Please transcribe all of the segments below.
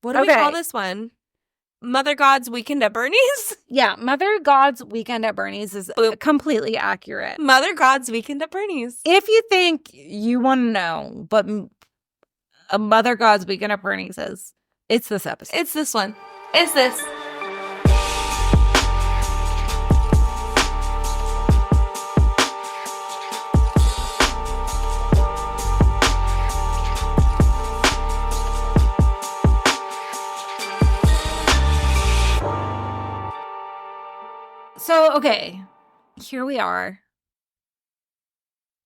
What do we call this one? Mother God's Weekend at Bernie's? Yeah, Mother God's Weekend at Bernie's is completely accurate. Mother God's Weekend at Bernie's. If you think you want to know, but a Mother God's Weekend at Bernie's is, it's this episode. It's this one. It's this. So, okay, here we are.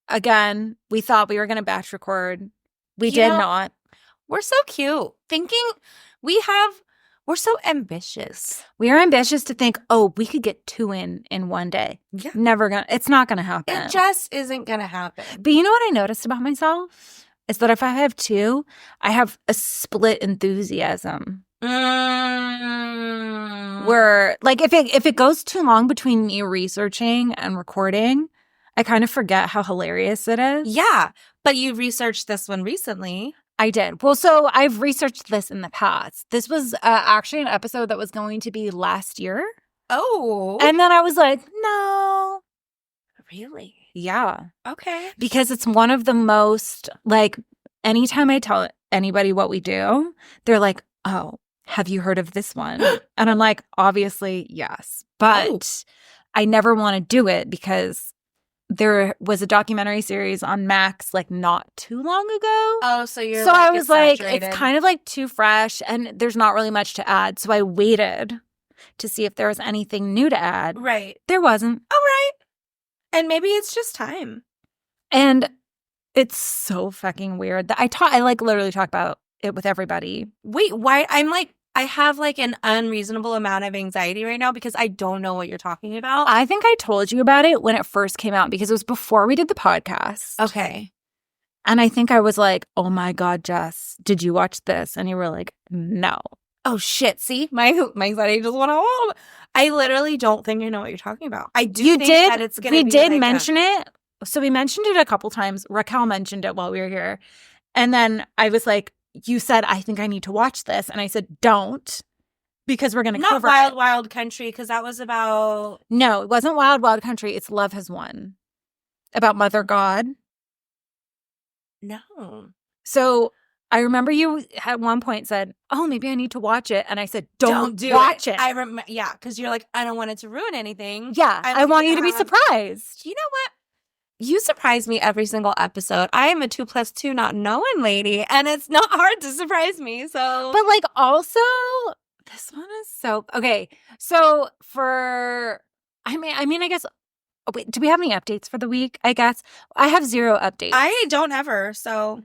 Again, we thought we were going to batch record. We did not. We're so cute. We're so ambitious. We are ambitious to think, oh, we could get 2 in one day. Yeah. It's not going to happen. It just isn't going to happen. But you know what I noticed about myself? Is that if I have 2, I have a split enthusiasm. Where, like, if it goes too long between me researching and recording, I kind of forget how hilarious it is. Yeah, but you researched this one recently. I did. Well, so I've researched this in the past. This was actually an episode that was going to be last year. Oh. And then I was like, no. Really? Yeah. Okay. Because it's one of the most, like, anytime I tell anybody what we do, they're like, oh, have you heard of this one? And I'm like, obviously, yes. But I never want to do it because there was a documentary series on Max like not too long ago. Oh, so I was like, it's kind of like too fresh and there's not really much to add. So I waited to see if there was anything new to add. Right. There wasn't. Oh, right. And maybe it's just time. And it's so fucking weird that I like literally talk about it with everybody. Wait, why? I have like an unreasonable amount of anxiety right now because I don't know what you're talking about. I think I told you about it when it first came out because it was before we did the podcast. Okay. And I think I was like, oh my God, Jess, did you watch this? And you were like, no. Oh shit, see? My anxiety just went home. I literally don't think I know what you're talking about. I do think that it's going to be We did mention it. So we mentioned it a couple times. Raquel mentioned it while we were here. And then I was like, you said, I think I need to watch this. And I said, don't, because we're going to cover Not Wild Country, because that was about... No, it wasn't Wild Country. It's Love Has Won. About Mother God. No. So I remember you at one point said, oh, maybe I need to watch it. And I said, don't watch it. I remember, yeah, because you're like, I don't want it to ruin anything. Yeah, I want you to be surprised. You know what? You surprise me every single episode. I am a 2+2 not knowing lady, and it's not hard to surprise me. So, but like also, this one is so okay. So I guess. Oh, wait, do we have any updates for the week? I guess I have 0 updates. I don't ever. So,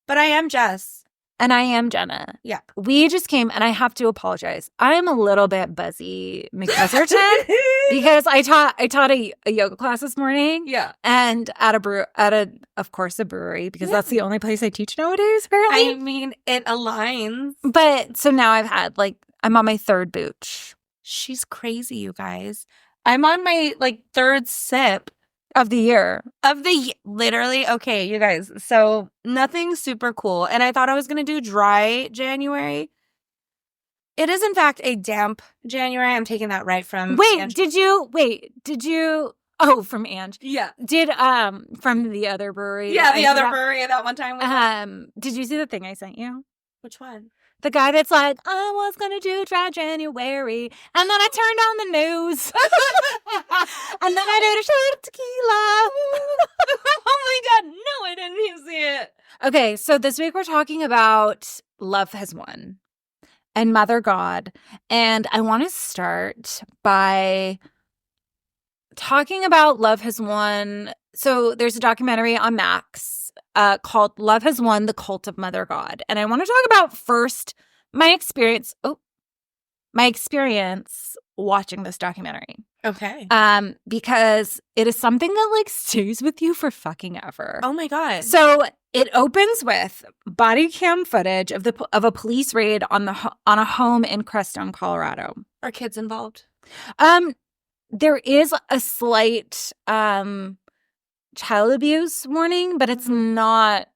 but I am Jess. And I am Jenna. Yeah. We just came, and I have to apologize. I am a little bit buzzy McBuzzerton because I taught a yoga class this morning. Yeah. And at a brewery because that's the only place I teach nowadays, apparently. I mean, it aligns. But so now I'm on my 3rd booch. She's crazy, you guys. I'm on my 3rd sip. Of the year. Literally, okay, you guys. So nothing super cool. And I thought I was going to do dry January. It is, in fact, a damp January. I'm taking that right from Ange. Did you? Oh, from Ange. Yeah. From the other brewery. Yeah, the other brewery that one time. Did you see the thing I sent you? Which one? The guy that's like, I was going to do dry January. And then I turned on the news. And then I did a shot of tequila. Oh my God. No, I didn't even see it. Okay, so this week we're talking about Love Has Won and Mother God. And I want to start by talking about Love Has Won. So there's a documentary on Max called Love Has Won, The Cult of Mother God. And I want to talk about first my experience watching this documentary. Okay. Because it is something that stays with you for fucking ever. Oh my God. So it opens with body cam footage of a police raid on a home in Crestone, Colorado. Are kids involved? There is a slight child abuse warning, but it's not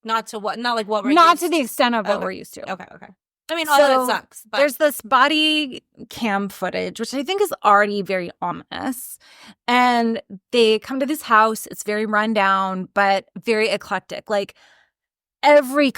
to the extent of what we're used to. Okay. I mean, all of it sucks. But there's this body cam footage, which I think is already very ominous. And they come to this house. It's very rundown, but very eclectic. Like every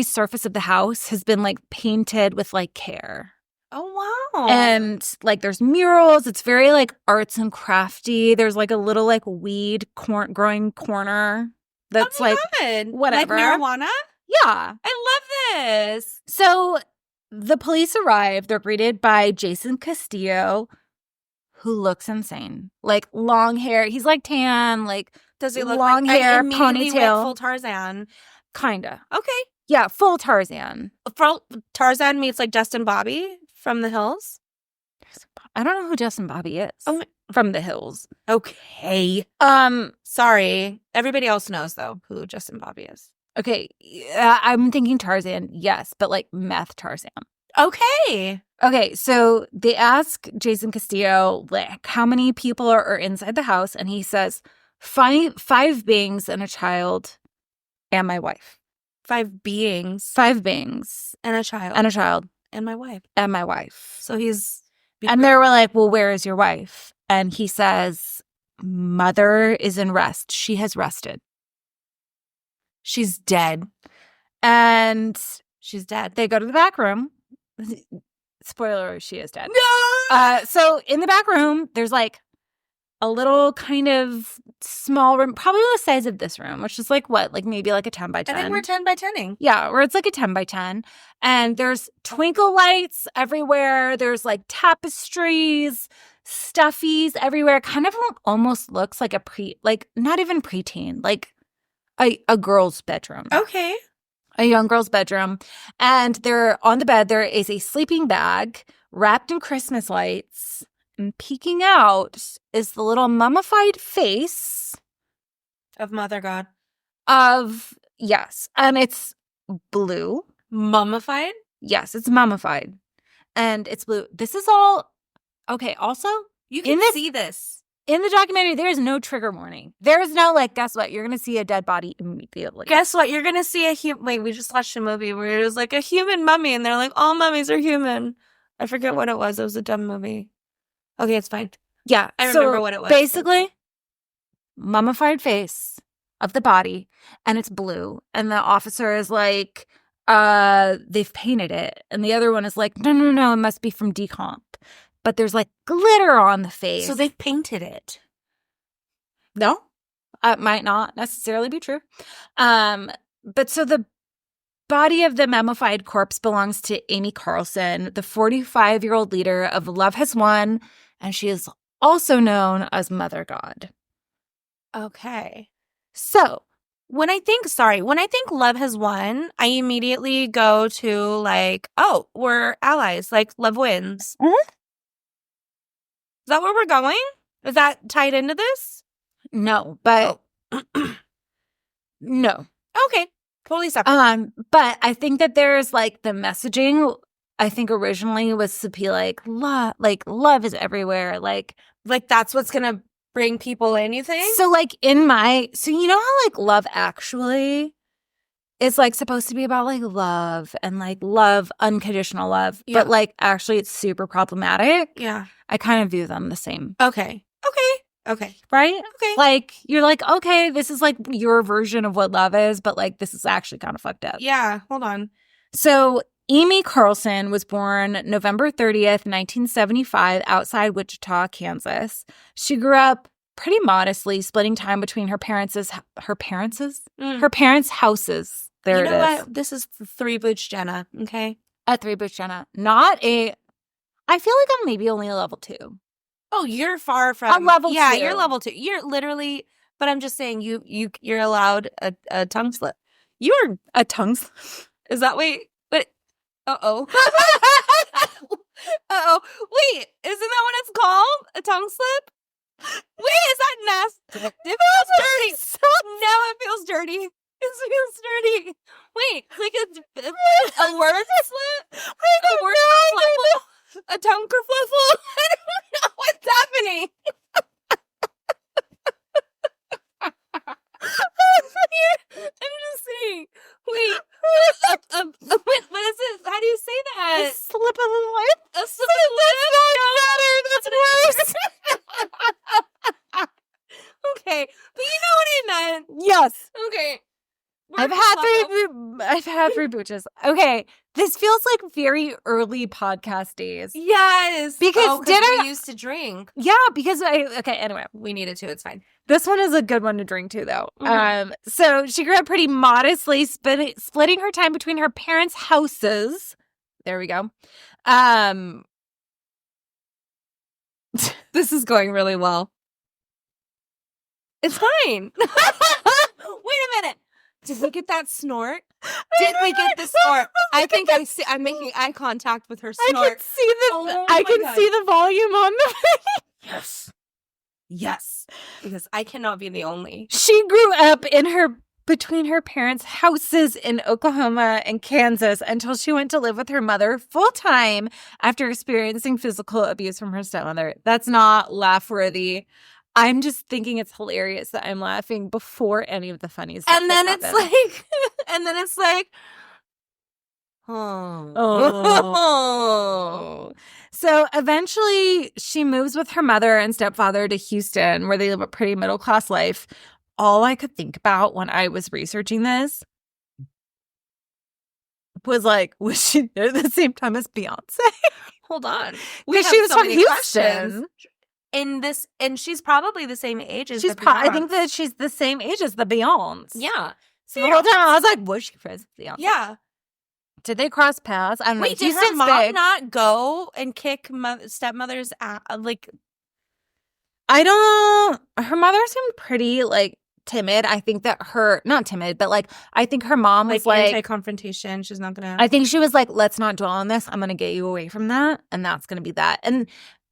surface of the house has been like painted with like care. oh, wow. And like there's murals. It's very like arts and crafty. There's like a little like weed growing corner that's like God. whatever. Like marijuana? Yeah. I love this. So the police arrive. They're greeted by Jason Castillo, who looks insane. Like long hair. He's like tan, like Does he look long like hair, I immediately went ponytail. full Tarzan? Kinda. Okay. Yeah, full Tarzan. Tarzan meets like Justin Bobby from the Hills. I don't know who Justin Bobby is. Oh, from the Hills. Okay. Sorry. Everybody else knows though who Justin Bobby is. Okay, I'm thinking Tarzan, yes, but like meth Tarzan. Okay. Okay, so they ask Jason Castillo like how many people are inside the house, and he says five beings and a child, and my wife. 5 beings. 5 beings And a child. and a child And my wife. and my wife. So he's... And they were like, well, where is your wife? And he says, mother is in rest. She has rested. She's dead. And She's dead. they go to the back room. Spoiler, she is dead. No! So in the back room, there's like a little kind of small room, probably the size of this room, which is like what? Like maybe like a 10 by 10. I think we're 10 by 10ing. Yeah, or it's like a 10 by 10. And there's twinkle lights everywhere. There's like tapestries, stuffies everywhere. Kind of almost looks like not even preteen, like a girl's bedroom. Okay. A young girl's bedroom. And on the bed, there is a sleeping bag wrapped in Christmas lights. And peeking out is the little mummified face Of Mother God. yes. And it's blue. Mummified? Yes, it's mummified. And it's blue. This is all, okay, also, You can see this. in the documentary, there is no trigger warning. There is no, like, guess what? You're going to see a dead body immediately. Guess what? You're going to see a human... Wait, we just watched a movie where it was like a human mummy, and they're like, all mummies are human. I forget what it was. It was a dumb movie. Okay, it's fine. Yeah. I remember what it was. Basically, mummified face of the body, and it's blue. And the officer is like, they've painted it. And the other one is like, no, it must be from decomp. But there's like glitter on the face. So they've painted it. No, it might not necessarily be true. But so the body of the mummified corpse belongs to Amy Carlson, the 45-year-old leader of Love Has Won, and she is also known as Mother God. Okay. So When I think Love Has Won, I immediately go to like, oh, we're allies. Like love wins. Mhm. Is that where we're going? Is that tied into this? no, but no. Okay. Totally separate. But I think that there's like the messaging, I think originally was to be like love is everywhere. Like that's what's going to bring people in, you think? so like so you know how like Love Actually is like supposed to be about like love and like love, unconditional love, Yeah. but like actually it's super problematic. Yeah. I kind of view them the same. Okay. Right? Okay. Like you're like, okay, this is like your version of what love is, but like this is actually kind of fucked up. Yeah. Hold on. So Amy Carlson was born November 30th, 1975, outside Wichita, Kansas. She grew up pretty modestly, splitting time between her parents' houses. There You it know is. what? This is 3 Booch Jenna. Okay. At 3 Bush Jenna. I feel like I'm maybe only a level 2. Oh, you're far from. I'm level 2. Yeah, you're level 2. You're literally. But I'm just saying, you're allowed a tongue slip. You're A tongue slip. Is that wait? But uh-oh. Uh-oh. Wait, isn't that what it's called? A tongue slip? Wait, is that nasty? It feels dirty. Now it feels dirty. It feels dirty. Wait, like a word slip? A word fluffle? A tongue kerfluffle? I don't know what's happening. I'm just saying. Wait, what is this? How I've had three booches. Okay, this feels like very early podcast days. Yes. Because we used to drink. Yeah, because anyway. We needed to. It's fine. This one is a good one to drink too, though. Mm-hmm. So she grew up pretty modestly, splitting her time between her parents' houses. There we go. This is going really well. It's fine. Wait a minute. Did we get that snort? Did we get the snort? I think I'm making eye contact with her snort. I can see the volume on the Yes. Yes. Because I cannot be the only. She grew up between her parents' houses in Oklahoma and Kansas until she went to live with her mother full-time after experiencing physical abuse from her stepmother. That's not laugh-worthy. I'm just thinking it's hilarious that I'm laughing before any of the funny stuff. And then it's like, oh. So eventually she moves with her mother and stepfather to Houston, where they live a pretty middle-class life. All I could think about when I was researching this was like, was she there at the same time as Beyonce? Hold on. Because she was from Houston. And she's probably the same age as I think that she's the same age as the Beyonce. Yeah. So the whole time I was like, was she friends with Beyonce? Yeah. Did they cross paths? I don't know. Wait, did her mom not go and kick stepmother's ass? Like, I don't. Her mother seemed pretty like timid. I think that not timid, but like I think her mom was like anti-confrontation. She's not gonna. I think she was like, let's not dwell on this. I'm gonna get you away from that, and that's gonna be that. And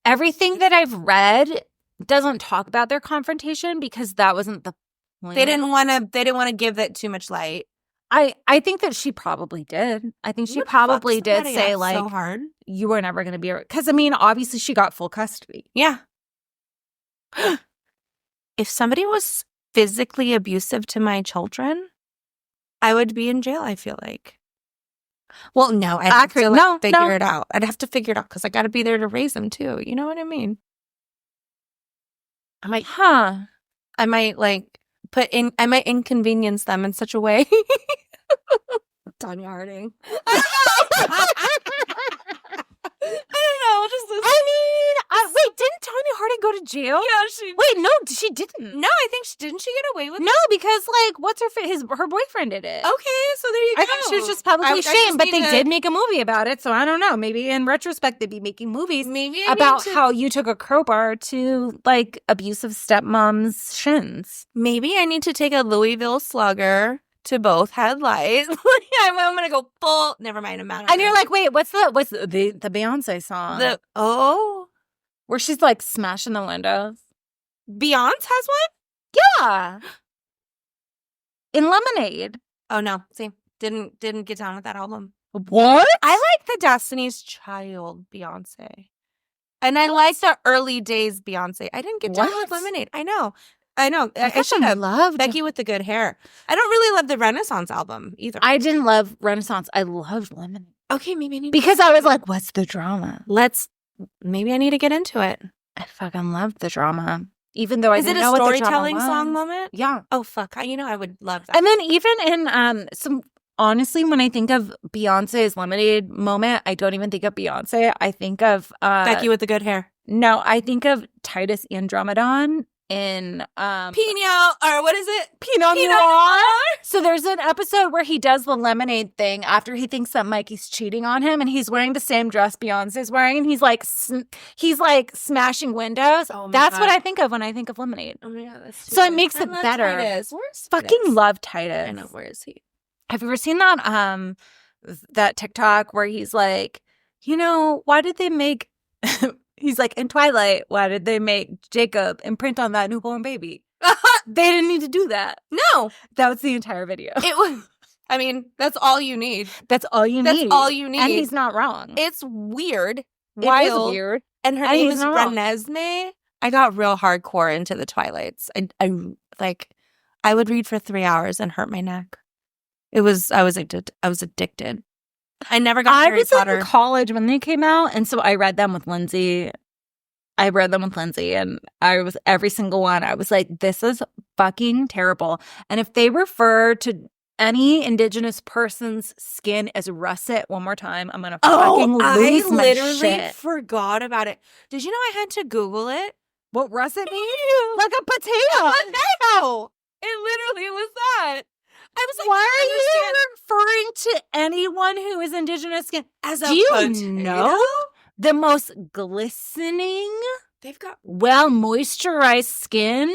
everything that I've read doesn't talk about their confrontation because that wasn't the point. They didn't want to give it too much light. I think that she probably did. I think she probably did say like, so hard. You were never going to be, because I mean, obviously she got full custody. Yeah. If somebody was physically abusive to my children, I would be in jail, I feel like. Well, no, I'd have to figure it out. I'd have to figure it out because I got to be there to raise them too. You know what I mean? I might inconvenience them in such a way. Tanya Harding. I don't know. Wait, didn't Tanya Harding go to jail? Yeah, Wait, no, she didn't. No, I think didn't she get away with it? No, because like, her boyfriend did it. Okay, so there you go. I think she was just publicly shamed, but they did make a movie about it, so I don't know. Maybe in retrospect, they'd be making movies about how you took a crowbar to like abusive stepmom's shins. Maybe I need to take a Louisville Slugger to both headlights. I'm gonna go full. Never mind, I'm out. And you're like, wait, what's the Beyonce song? Where she's like smashing the windows. Beyonce has one? Yeah. In Lemonade. Oh no, see, didn't get down with that album. What? I like the Destiny's Child Beyonce, and I like the early days Beyonce. I didn't get down with Lemonade. I know. I should have loved Becky with the good hair. I don't really love the Renaissance album either. I didn't love Renaissance. I loved Lemonade. Okay, maybe I need because I was like, what's the drama? Maybe I need to get into it. I fucking loved the drama. Even though I didn't know what the drama was. Is it a storytelling song moment? Yeah. Oh, fuck. I would love that. And then even in honestly, when I think of Beyonce's Lemonade moment, I don't even think of Beyonce. I think of Becky with the good hair. No, I think of Titus Andromedon in Pinot, or what is it? Pinot Noir. So there's an episode where he does the lemonade thing after he thinks that Mikey's cheating on him, and he's wearing the same dress Beyonce's wearing, and he's like smashing windows. Oh that's what I think of when I think of Lemonade. Oh my god, that's so it makes it better. Titus. Where's fucking Titus? Love Titus. I know, where is he? Have you ever seen that TikTok where he's like, why did they make he's like, in Twilight, why did they make Jacob imprint on that newborn baby? They didn't need to do that. No. That was the entire video. It was. I mean, that's all you need. That's all you need. That's all you need. And he's not wrong. It's weird. Wild. It is weird. And her name is Renesmee. I got real hardcore into the Twilights. I would read for 3 hours and hurt my neck. I was addicted. I never got Harry Potter. I was in college when they came out, and so I read them with Lindsay. And I was every single one. I was like, this is fucking terrible. And if they refer to any indigenous person's skin is russet. One more time, I'm gonna fucking lose my literally shit. forgot about it. Did you know I had to Google it? What russet means? Like a potato. Potato. It literally was that. I was like, Why I are understand. you referring to anyone who is indigenous skin As a Do you potato? know the most glistening, They've got well moisturized skin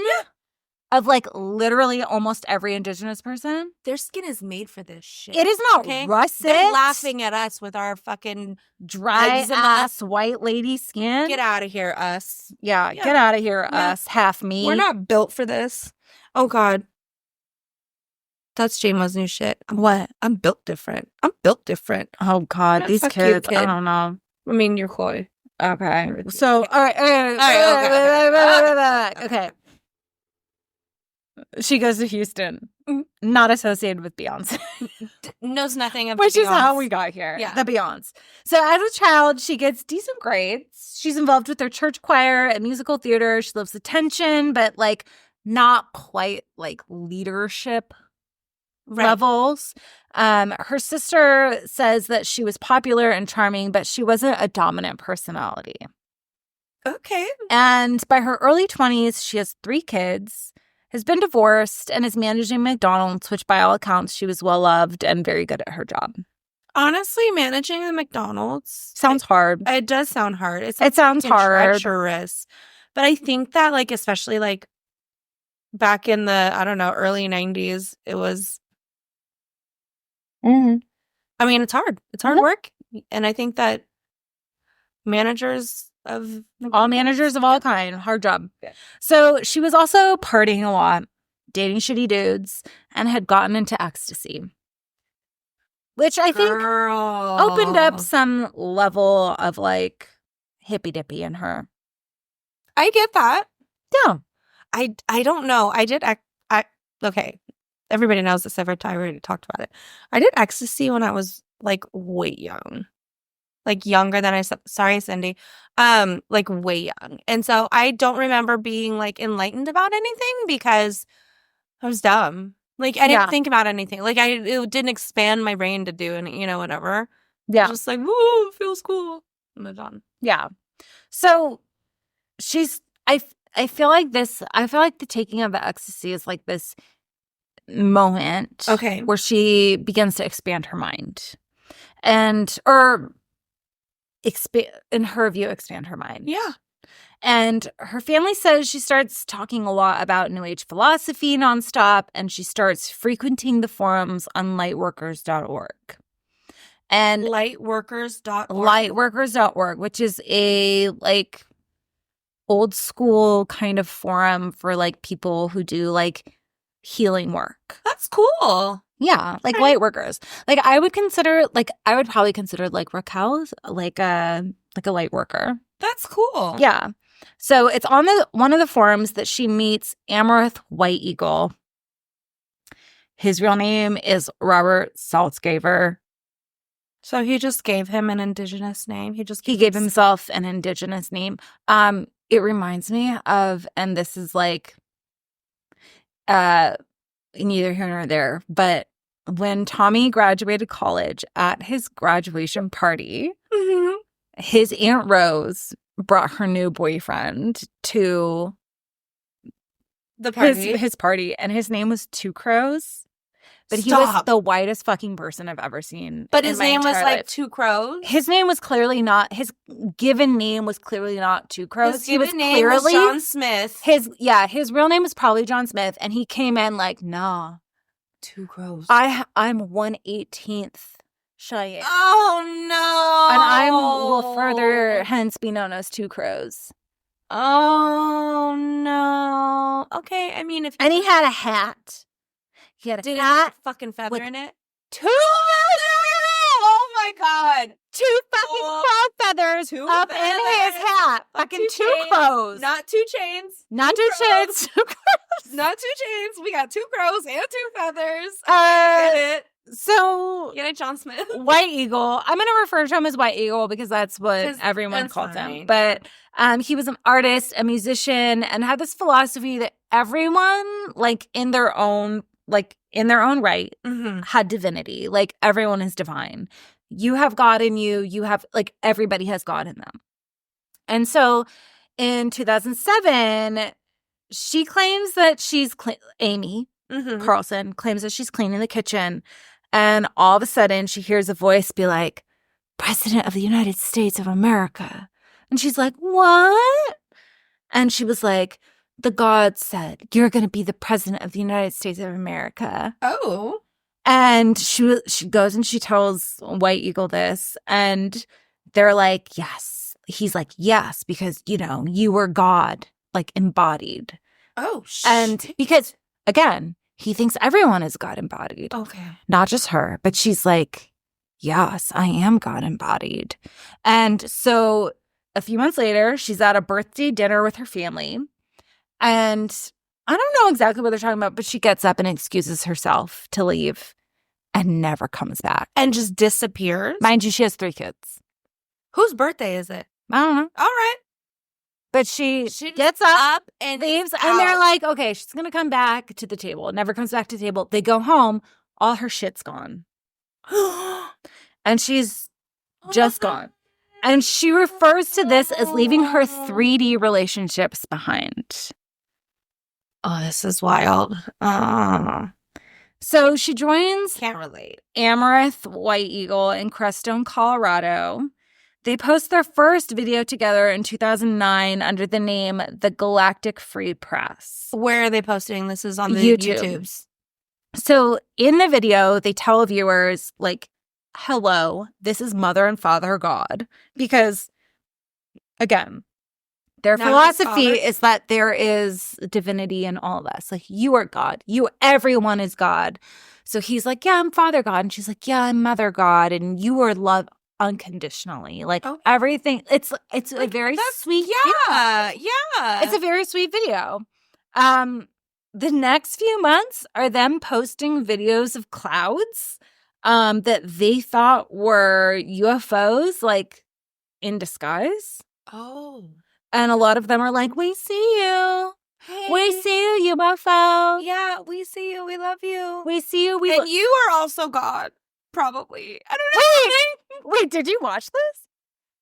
of like literally almost every indigenous person? their skin is made for this shit. It is not okay? russet. They're laughing at us with our fucking dry eczema. ass white lady skin. Get out of here, us. Yeah, Yeah. get out of here, Yeah. us, half me. We're not built for this. Oh God. That's J-Mo's new shit. What? I'm built different. I'm built different. Oh God, Man, these fuck you, kids. I kid. don't know. I mean, you're Chloe. Okay, so all right, okay. okay. She goes to Houston, not associated with Beyonce, Knows nothing of which is how Beyonce. we got here. Yeah. The Beyonce. So as a child, she gets decent grades. She's involved with their church choir and musical theater. She loves attention, but like not quite like leadership levels. Her sister says that she was popular and charming, but she wasn't a dominant personality. Okay. And by her early 20s, she has 3 kids, has been divorced, and is managing McDonald's, which by all accounts, she was well loved and very good at her job. Honestly, managing a McDonald's Sounds hard. It does sound hard. It sounds hard. treacherous. But I think that, like, especially like back in the, I don't know, early 90s, it was. Mm-hmm. I mean, it's hard. It's hard Mhm. work, and I think that managers of All managers of all kind, hard job. Yeah. So she was also partying a lot, dating shitty dudes, and had gotten into ecstasy, which I think opened up some level of like hippy dippy in her. I get that. Yeah. I don't know. Okay. Everybody knows this. I've already talked about it. I did ecstasy when I was like way young. Like younger than sorry, Cindy. Like way young. And so I don't remember being like enlightened about anything because I was dumb. Like I didn't think about anything. Like it didn't expand my brain to do any, whatever. Yeah. Just like, woo, feels cool. And moved on. Yeah. So I feel like the taking of the ecstasy is like this moment where she begins to expand her mind and in her view expand her mind. Yeah. And her family says she starts talking a lot about New Age philosophy nonstop, and she starts frequenting the forums on lightworkers.org. And lightworkers.org, which is a like old school kind of forum for like people who do like healing work. That's cool. Yeah, like light workers. Like I would probably consider like Raquel like a light worker. That's cool. Yeah. So it's on one of the forums that she meets Amaranth White Eagle. His real name is Robert Saltzgaver. So he just gave him an indigenous name. He gave himself an indigenous name. It reminds me of, and this is like neither here nor there, but when Tommy graduated college, at his graduation party, his Aunt Rose brought her new boyfriend to the party. His party, and his name was Two Crows. But he was the whitest fucking person I've ever seen. But his name was like life. Two Crows? His name was clearly not, his given name was clearly not Two Crows. His given name was John Smith. His real name was probably John Smith, and he came in like, nah. Two Crows. I'm 1/18th Cheyenne. Oh, no. And I will further hence be known as Two Crows. Oh, no. Okay, I mean, and he had a hat. He had a hat. Fucking feather in it? 2 Oh, my God. 2 fucking frog feathers up in his hat. Fucking 2 crows. Not 2 chains. Not 2 chains. 2 crows. Not 2 chains. We got 2 crows and 2 feathers. Get it. So, Get it, John Smith. White Eagle. I'm going to refer to him as White Eagle because that's what everyone calls him. But he was an artist, a musician, and had this philosophy that everyone, like in their own, like in their own right, Mm-hmm. had divinity. Like, everyone is divine. You have God in you. You have, like, everybody has God in them. And so in 2007, she claims that Amy Mm-hmm. Carlson claims that she's cleaning the kitchen. And all of a sudden, she hears a voice be like, President of the United States of America. And she's like, what? And she was like, the God said, you're going to be the President of the United States of America. Oh. And she goes and she tells White Eagle this. And they're like, yes. He's like, yes, because, you know, you were God, like, embodied. Oh, And because, again, he thinks everyone is God embodied. Okay. Not just her, but she's like, yes, I am God embodied. And so a few months later, she's at a birthday dinner with her family. And I don't know exactly what they're talking about, but she gets up and excuses herself to leave and never comes back. And just disappears? Mind you, she has 3 kids. Whose birthday is it? I don't know. All right. But she She gets up, and leaves, out. and they're like, okay, she's going to come back to the table. Never comes back to the table. They go home. All her shit's gone. And she's just gone. And she refers to this as leaving her 3D relationships behind. Oh, this is wild. So she joins Can't relate. Amaranth White Eagle in Crestone, Colorado. They post their first video together in 2009 under the name The Galactic Free Press. Where are they posting? This is on the YouTube. YouTubes. So in the video, they tell viewers, like, hello, this is Mother and Father God. Because, again, their None of his philosophy fathers. is that there is divinity in all of us. Like, you are God. Everyone is God. So he's like, yeah, I'm Father God. And she's like, yeah, I'm Mother God. And you are loved unconditionally. Like, Oh. everything. It's a Like, very that's- sweet video. Yeah. It's a very sweet video. The next few months are them posting videos of clouds that they thought were UFOs, like, in disguise. Oh. And a lot of them are like, we see you. Hey. We see you, UFO. Yeah, we see you. We love you. We see you. And you are also God. Probably. I don't know. Wait, did you watch this?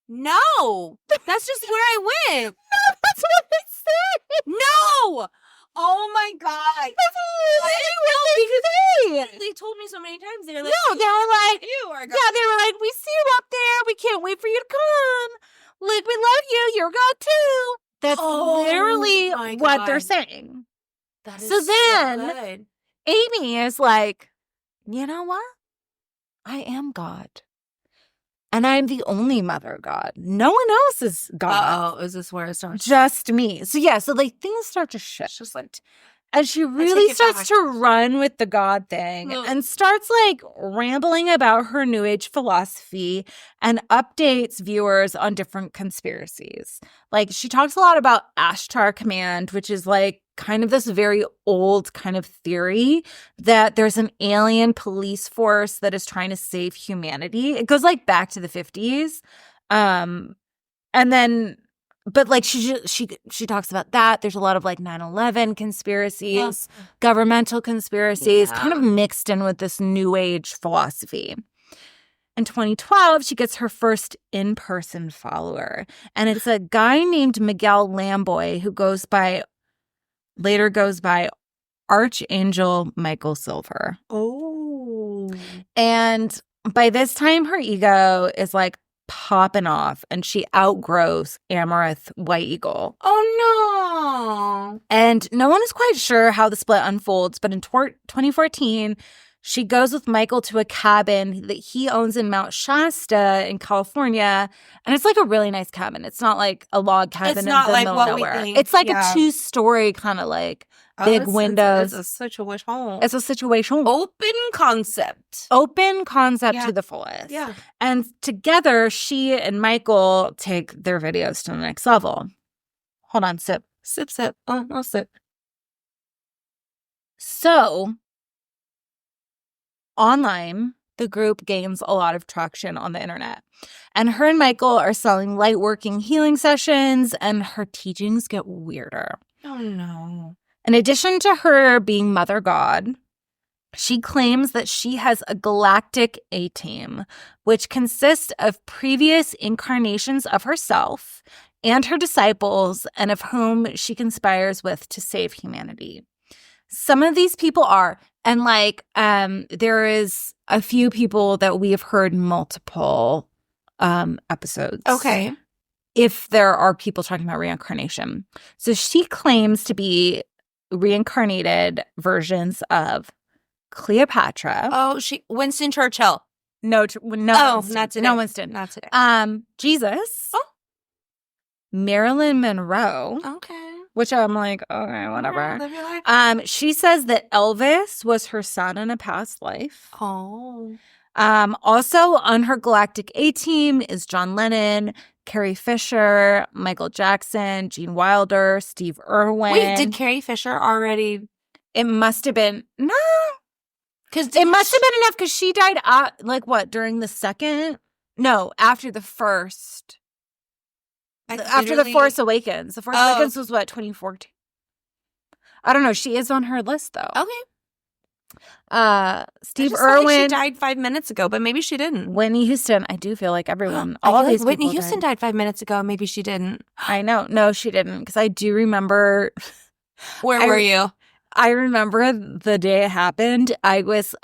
No. That's just where I went. That's what they said. No. Oh my God. They told me so many times. They were like, No, they were like, you are God. yeah, they were like, we see you up there. We can't wait for you to come. Like, we love you. You're God too. That's Oh literally my what they're God. saying. That So then- good. Amy is like, you know what? I am God. And I'm the only Mother God. No one else is God. Oh, is this where it starts? Just me. So yeah, so like things start to shift. Just like, And she really it starts back. to run with the God thing No. and starts like rambling about her New Age philosophy and updates viewers on different conspiracies. Like, she talks a lot about Ashtar Command, which is like kind of this very old kind of theory that there's an alien police force that is trying to save humanity. It goes like back to the 50s. And then but like she talks about that. There's a lot of like 9/11 conspiracies, governmental conspiracies, kind of mixed in with this new age philosophy. In 2012, she gets her first in-person follower. And it's a guy named Miguel Lamboy who later goes by Archangel Michael Silver. oh. And by this time, her ego is like popping off and she outgrows Amaranth White Eagle. Oh no. And no one is quite sure how the split unfolds, but in 2014, she goes with Michael to a cabin that he owns in Mount Shasta in California. And it's like a really nice cabin. It's not like a log cabin It's in not the like middle what of we nowhere. think, It's like yeah. a 2-story kind of like big windows. It's a situation home. It's a situation. Open concept. Open concept Yeah. to the fullest. Yeah. And together, she and Michael take their videos to the next level. Hold on, sip. Sip, sip. Oh, no sip. So, online, the group gains a lot of traction on the internet. And her and Michael are selling light working healing sessions, and her teachings get weirder. Oh no. In addition to her being Mother God, She claims that she has a galactic A-team, which consists of previous incarnations of herself and her disciples, and of whom she conspires with to save humanity. Some of these people are, and like, there is a few people that we have heard multiple episodes. Okay. If there are people talking about reincarnation. So she claims to be reincarnated versions of Cleopatra. Oh, Winston Churchill. No, Oh, not today. No, Winston. Not today. Jesus. Oh. Marilyn Monroe. Okay. Which I'm like, okay, whatever. Live your life. She says that Elvis was her son in a past life. Oh. Also on her galactic A-team is John Lennon, Carrie Fisher, Michael Jackson, Gene Wilder, Steve Irwin. Wait, did Carrie Fisher already? It must have been no, Because it must have been enough because she died during the second? No, after the first. After The Force Awakens. The Force Awakens was what, 2014? I don't know. She is on her list though. Okay. Steve Irwin. Irwin. She died 5 minutes ago, but maybe she didn't. Whitney Houston. I do feel like everyone. All these like Whitney people Houston died 5 minutes ago. Maybe she didn't. I know. No, she didn't. Because I do remember. Where were you? I remember the day it happened. I was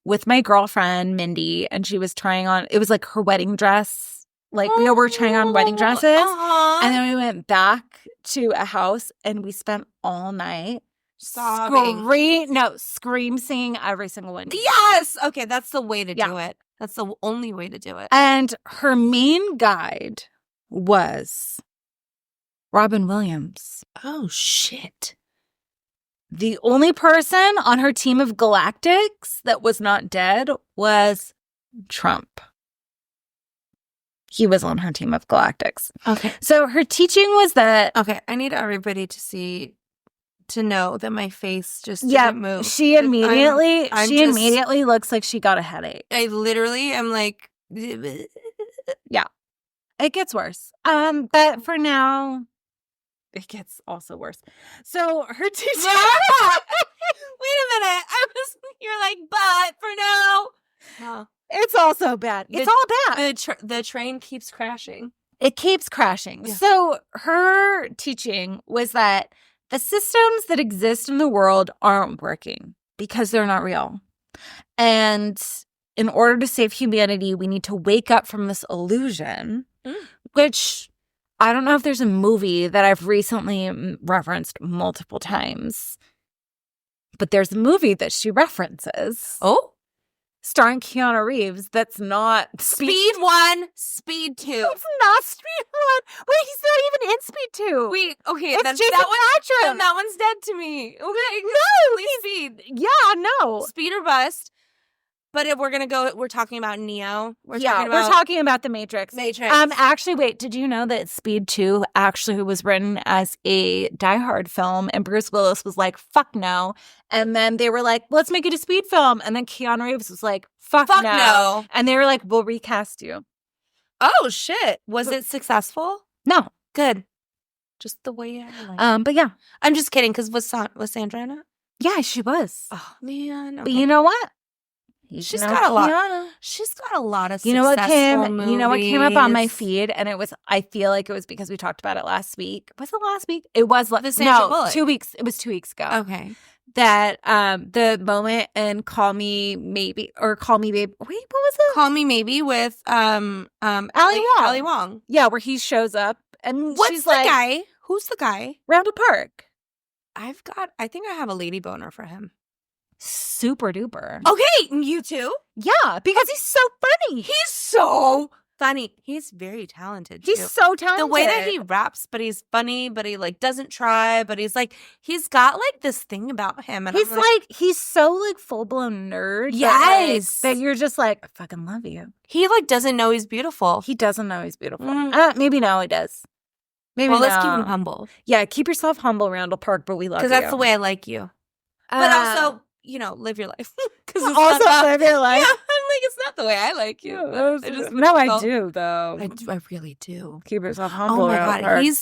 with my girlfriend, Mindy, and she was trying on. It was like her wedding dress. Like, we were trying on wedding dresses. And then we went back to a house and we spent all night scream singing every single one. Yes. Okay, that's the way to do it. That's the only way to do it. And her main guide was Robin Williams. Oh, shit. The only person on her team of galactics that was not dead was Trump. He was on her team of galactics. Okay. So her teaching was that... Okay, I need everybody to know that my face just didn't move. She immediately looks like she got a headache. I literally am like... Yeah. It gets worse. But for now, it gets also worse. So her teaching... Wait a minute. You're like, but for now... No. It's also bad. It's all bad. The train keeps crashing. It keeps crashing. Yeah. So her teaching was that the systems that exist in the world aren't working because they're not real. And in order to save humanity, we need to wake up from this illusion, which I don't know if there's a movie that I've recently referenced multiple times, but there's a movie that she references. Oh? Starring Keanu Reeves, that's not Speed 1, Speed 2. It's not Speed 1. Wait, he's not even in Speed 2. Wait, okay, it's Jason Patrick. Then that one's dead to me. Okay, no, Speed. Yeah, no. Speed or bust. But if we're talking about Neo. We're talking about the Matrix. Actually, wait, did you know that Speed 2 actually was written as a Die Hard film, and Bruce Willis was like, fuck no. And then they were like, let's make it a Speed film. And then Keanu Reeves was like, fuck no. And they were like, we'll recast you. Oh, shit. Was it successful? No. Good. Just the way I like. But yeah. I'm just kidding, because was Sandra in it? Yeah, she was. Oh, man. Okay. But you know what? She's got a lot. She's got a lot of successful movies. You know what came up on my feed, and it was. I feel like it was because we talked about it last week. Was it last week? It was. Sandra Bullock. 2 weeks. It was 2 weeks ago. Okay. That the moment in Call Me Maybe or Call Me Babe. Wait, what was it? Call Me Maybe with Ali Wong. Ali Wong. Yeah, where he shows up and what's she's the like, guy? Who's the guy? Randall Park. I think I have a lady boner for him. Super duper. Okay, you too? Yeah, because he's so funny. He's so funny. He's very talented too. He's so talented. The way that he raps, but he's funny, but he like doesn't try, but he's got like this thing about him. And he's like he's so like full blown nerd. Yes. That you're just like, I fucking love you. He like doesn't know he's beautiful. He doesn't know he's beautiful. Maybe now he does. Maybe let's keep him humble. Yeah, keep yourself humble, Randall Park, but we love you. Because that's the way I like you. But also, live your life. Also live your life. Yeah, I'm it's not the way I like you. No, I just I do though. I really do. Keep yourself humble. Oh my god, he's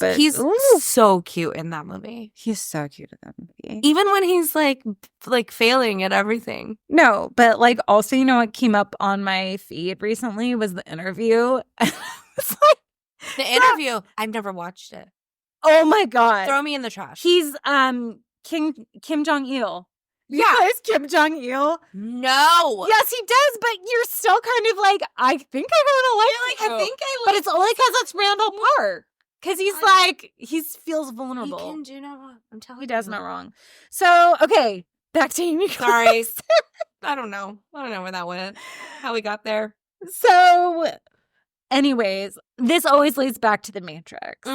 so cute in that movie. He's so cute in that movie. Even when he's like failing at everything. No, but like also, you know what came up on my feed recently was the interview. It's like The interview. I've never watched it. oh my god, Throw me in the trash. he's Kim Jong-il. Yeah. Is Kim Jong-il? No. Yes, he does, but you're still kind of like, I think I want to like I think I but it's only because it's Randall Park. Because he's like, he feels vulnerable. He can do no wrong. I'm telling you. He does no wrong. So, okay, back to Amy. Sorry. I don't know where that went. How we got there. So, anyways, this always leads back to the Matrix.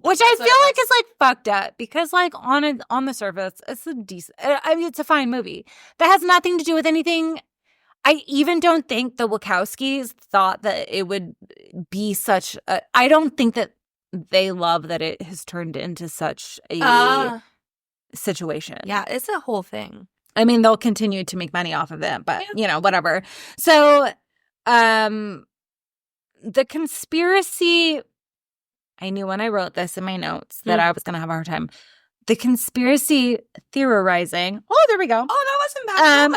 Which I feel like is like fucked up because like on the surface, it's a decent, I mean, it's a fine movie. That has nothing to do with anything. I even don't think the Wachowskis thought that it would be such a, I don't think that they love that it has turned into such a situation. Yeah, it's a whole thing. I mean, they'll continue to make money off of it, but you know, whatever. So, the conspiracy, I knew when I wrote this in my notes that I was going to have a hard time. The conspiracy theorizing. Oh, there we go. Oh, that wasn't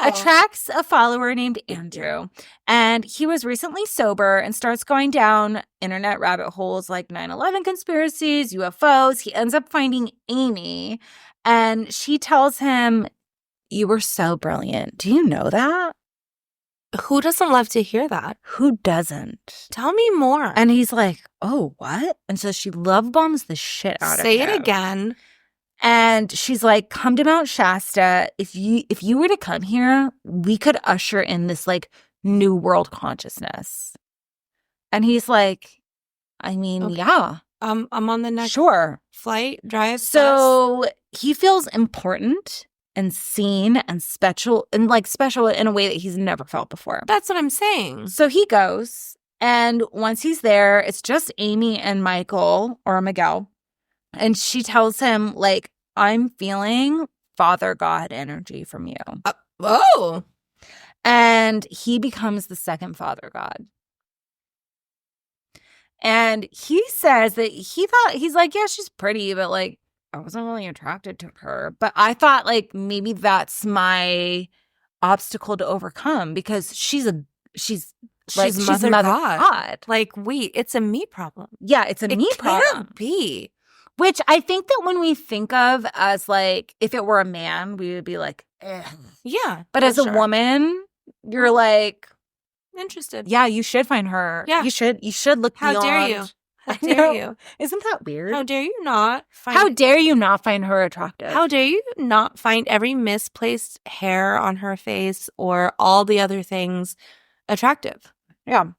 bad. Attracts a follower named Andrew. And he was recently sober and starts going down internet rabbit holes like 9/11 conspiracies, UFOs. He ends up finding Amy and she tells him, "You were so brilliant. Do you know that?" Who doesn't love to hear that? Who doesn't? Tell me more. And he's like, "Oh, what?" And so she love bombs the shit out of him. Say it again. And she's like, "Come to Mount Shasta. If you were to come here, we could usher in this like new world consciousness." And he's like, "I mean, Okay. yeah. I'm on the next flight, drive." So he feels important and seen and special in a way that he's never felt before. That's what I'm saying. So he goes, and once he's there, it's just Amy and Michael or Miguel. And she tells him, like, "I'm feeling Father God energy from you." And he becomes the second Father God. And he says that he's like, "Yeah, she's pretty, but like, I wasn't really attracted to her. But I thought like maybe that's my obstacle to overcome because she's Mother God. Like, wait, it's a me problem. Yeah, it's a me problem. Can't be. Which I think that when we think of as like, if it were a man, we would be like, eh. Yeah. But as a woman, you're like, interested. Yeah, you should find her. Yeah. You should look beyond. How dare you? How dare you? Isn't that weird? How dare you not find How dare you not find her attractive? How dare you not find every misplaced hair on her face or all the other things attractive? Yeah.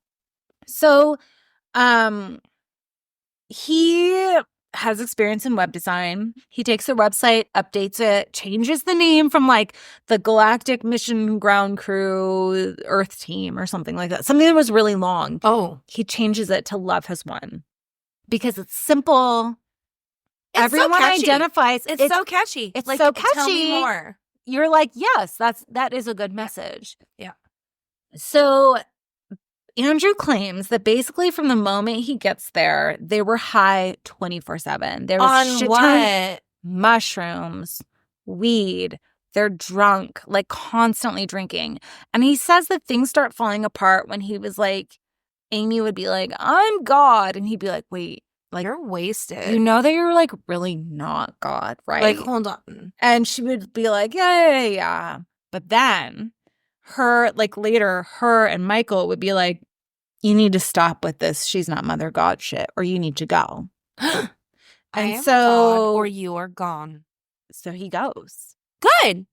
So, he has experience in web design. He takes the website, updates it, changes the name from like the Galactic Mission Ground Crew Earth Team or something like that. Something that was really long. Oh. He changes it to Love Has Won because it's simple. Everyone so catchy. Identifies. It's so catchy. It's like, so catchy. Tell me more. You're like, yes, that is a good message. Yeah. So Andrew claims that basically from the moment he gets there, they were high 24/7. There was on shit what? ton, mushrooms, weed. They're drunk, like constantly drinking. And he says that things start falling apart when he was like, Amy would be like, "I'm God," and he'd be like, "Wait, like you're wasted. You know that you're like really not God, right? Like, hold on." And she would be like, yeah. But then later, her and Michael would be like, "You need to stop with this. She's not Mother God shit, or you need to go." And so, or you are gone. So he goes. Good.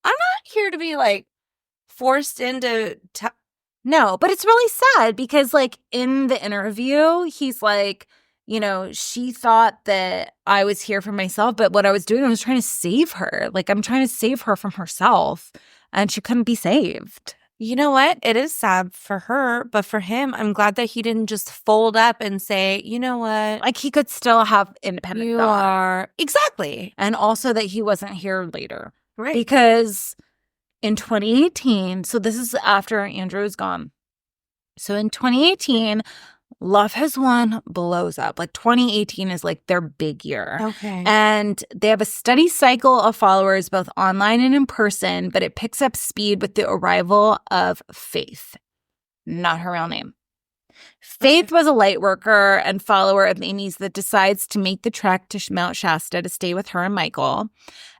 I'm not here to be like forced into. No, but it's really sad because like in the interview, he's like, you know, she thought that I was here for myself, but what I was doing, I was trying to save her. Like I'm trying to save her from herself, and she couldn't be saved. You know what? It is sad for her, but for him, I'm glad that he didn't just fold up and say, "You know what?" Like he could still have independent thought. Exactly. And also that he wasn't here later. Right. Because in 2018, so this is after Andrew is gone. So in 2018, Love Has Won blows up. Like 2018 is like their big year. Okay. And they have a steady cycle of followers both online and in person, but it picks up speed with the arrival of Faith. Not her real name. Faith was a light worker and follower of Amy's that decides to make the trek to Mount Shasta to stay with her and Michael.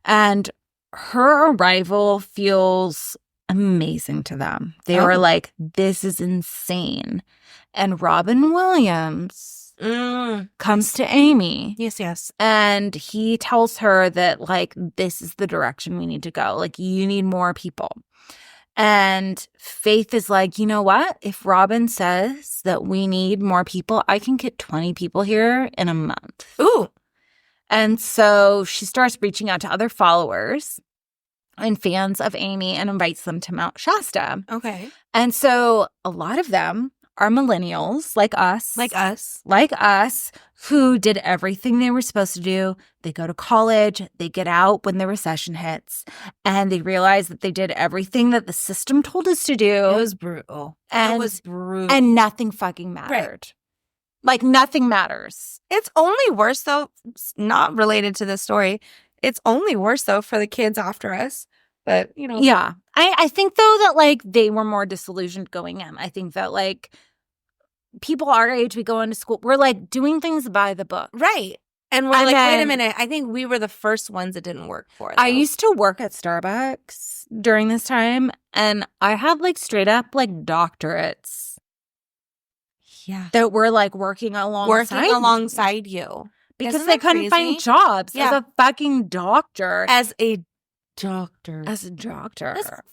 And her arrival feels amazing to them. They were like, this is insane. And Robin Williams comes to Amy. Yes. And he tells her that, like, this is the direction we need to go. Like, you need more people. And Faith is like, you know what? If Robin says that we need more people, I can get 20 people here in a month. Ooh. And so she starts reaching out to other followers and fans of Amy and invites them to Mount Shasta. Okay. And so a lot of them are millennials like us. Like us, who did everything they were supposed to do. They go to college, they get out when the recession hits, and they realize that they did everything that the system told us to do. It was brutal. And nothing fucking mattered. Right. Like, nothing matters. It's only worse, though, not related to this story. It's only worse, though, for the kids after us. But, you know. Yeah. I think, though, that, like, they were more disillusioned going in. I think that, like, people our age, we go into school, we're, like, doing things by the book. Right. And we're like, wait a minute. I think we were the first ones that didn't work for it. I used to work at Starbucks during this time, and I had, like, straight up, like, doctorates. Yeah. That were, like, working alongside you. Because they couldn't find jobs as a fucking doctor. As a doctor. That's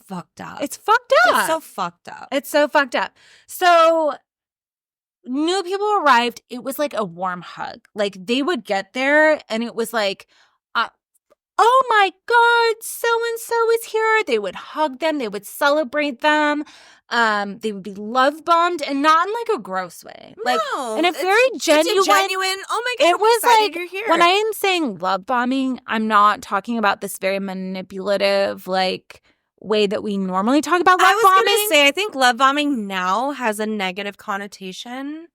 fucked up. It's fucked up. It's so fucked up. It's so fucked up. So new people arrived. It was like a warm hug. Like, they would get there and it was like, oh my God, so-and-so is here. They would hug them. They would celebrate them. They would be love bombed, and not in like a gross way. Like, no, in a very genuine. Oh my God, it was like, you're here. when I am saying love bombing, I'm not talking about this very manipulative, like, way that we normally talk about love bombing. I was going to say, I think love bombing now has a negative connotation.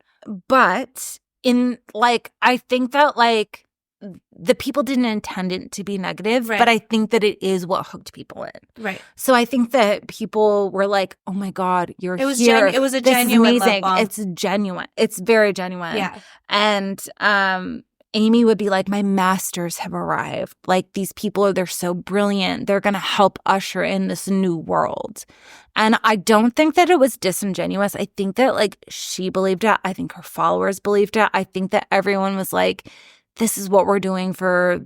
But in, like, I think that, like, the people didn't intend it to be negative, right. But I think that it is what hooked people in. Right. So I think that people were like, oh my God, you're here. It was a this genuine is amazing. love bomb. It's genuine. It's very genuine. Yeah. And Amy would be like, my masters have arrived. Like, these people, they're so brilliant. They're going to help usher in this new world. And I don't think that it was disingenuous. I think that, like, she believed it. I think her followers believed it. I think that everyone was like, this is what we're doing for,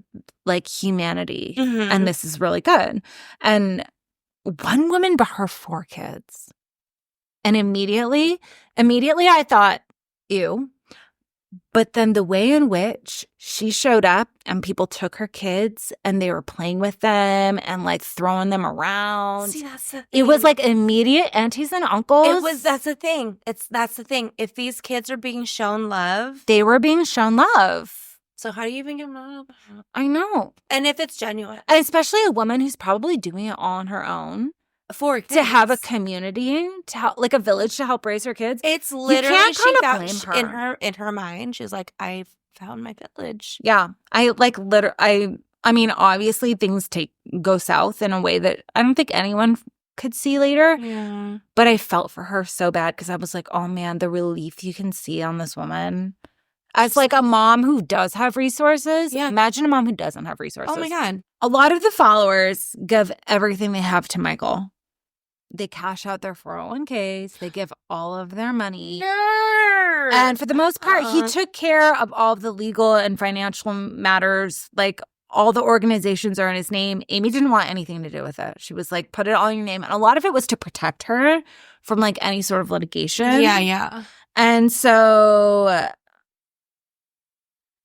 like, humanity. Mm-hmm. And this is really good. And one woman brought her 4 kids. And immediately I thought, ew. But then the way in which she showed up and people took her kids and they were playing with them and, like, throwing them around. See, that's the thing. It was like immediate aunties and uncles. That's the thing. That's the thing. If these kids are being shown love. They were being shown love. So how do you even get love? I know. And if it's genuine. And especially a woman who's probably doing it all on her own. For kids. To have a community, like a village to help raise her kids. It's literally, you can't kind of blame her. In her mind, she's like, I found my village. Yeah. I mean, obviously things go south in a way that I don't think anyone could see later. Yeah. But I felt for her so bad because I was like, oh man, the relief you can see on this woman. As, like, a mom who does have resources. Yeah. Imagine a mom who doesn't have resources. Oh my God. A lot of the followers give everything they have to Michael. They cash out their 401ks. They give all of their money. Nerd. And for the most part, he took care of all of the legal and financial matters. Like, all the organizations are in his name. Amy didn't want anything to do with it. She was like, put it all in your name. And a lot of it was to protect her from, like, any sort of litigation. Yeah. And so...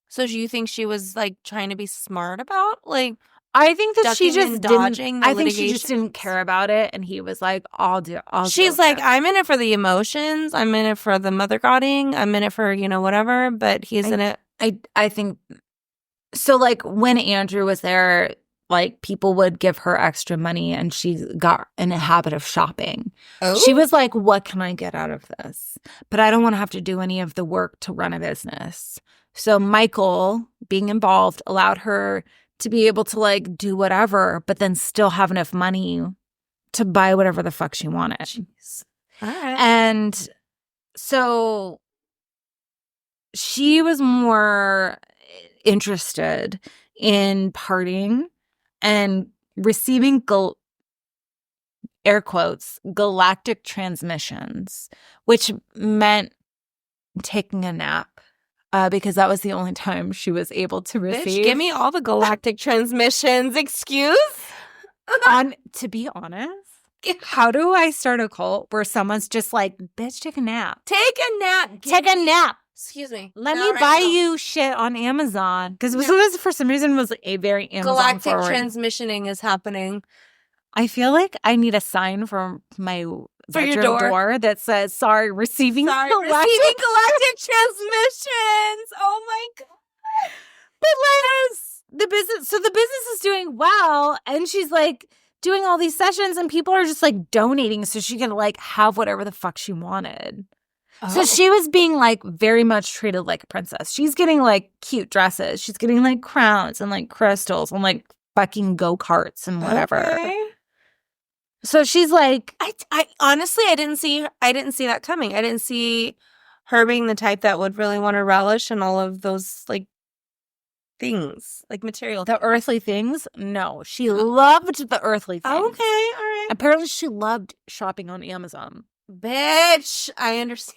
So do you think she was, like, trying to be smart about, like... I think that she just dodging didn't. I think she just didn't care about it, and he was like, "I'll do." She's like, "I'm in it for the emotions. I'm in it for the mother godding. I'm in it for, you know, whatever." But he's in it. I think so. Like, when Andrew was there, like people would give her extra money and she got in a habit of shopping. Oh. She was like, what can I get out of this? But I don't want to have to do any of the work to run a business. So Michael, being involved, allowed her to be able to like do whatever, but then still have enough money to buy whatever the fuck she wanted. Jeez. All right. And so she was more interested in partying and receiving air quotes galactic transmissions, which meant taking a nap. Because that was the only time she was able to receive. Bitch, give me all the galactic transmissions. Excuse? To be honest, how do I start a cult where someone's just like, bitch, take a nap. Take a nap. Take a nap. Excuse me. Let Not me right buy now. you shit on Amazon. Because this, for some reason, was a very Amazon Galactic forward. transmissioning is happening. I feel like I need a sign for my For your bedroom door. That says, sorry, receiving galactic. Receiving galactic transmissions. Oh my God. But like the business is doing well, and she's like doing all these sessions, and people are just like donating so she can like have whatever the fuck she wanted. Oh. So she was being like very much treated like a princess. She's getting like cute dresses. She's getting like crowns and like crystals and like fucking go-karts and whatever. Okay. So she's like, I honestly, I didn't see that coming. I didn't see her being the type that would really want to relish in all of those like things, like material. the earthly things. No, she loved the earthly things. Okay, all right. Apparently she loved shopping on Amazon. Bitch, I understand.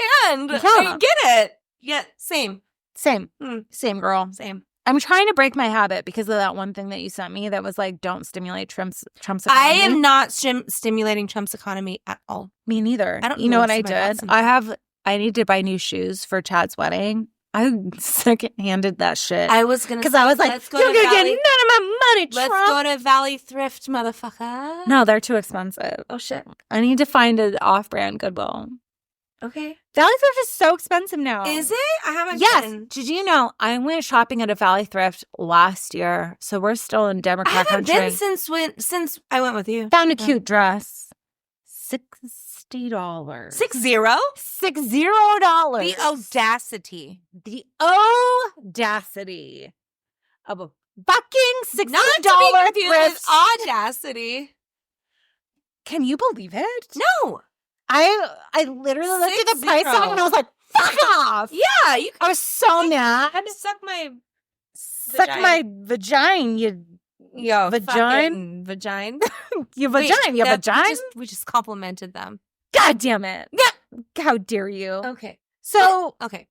Yeah. I get it. Yeah, same. Same. Mm. Same, girl. Same. I'm trying to break my habit because of that one thing that you sent me that was like, don't stimulate Trump's economy. I am not stimulating Trump's economy at all. Me neither. I don't You know know what I somebody did? else. I need to buy new shoes for Chad's wedding. I second-handed that shit. I was gonna Because say, I was like, let's go you're to going to get Valley. none of my money, Trump. Let's go to Valley Thrift, motherfucker. No, they're too expensive. Oh shit. I need to find an off-brand Goodwill. Okay. Valley Thrift is so expensive now. Is it? I haven't. Yes. been. Did you know I went shopping at a Valley Thrift last year? So we're still in I Democrat haven't country. been since I went with you. Found a cute dress. $60. $60. $60. The audacity. The audacity of a fucking $60 Not to be confused thrift. with audacity. Can you believe it? No. I literally looked at the price tag and I was like, fuck off. Yeah, you I was so mad. can suck my Suck my vagina, you yo vagina. vagina. You vagina, you vagina. We just complimented them. God damn it. Yeah. How dare you? Okay. So Okay.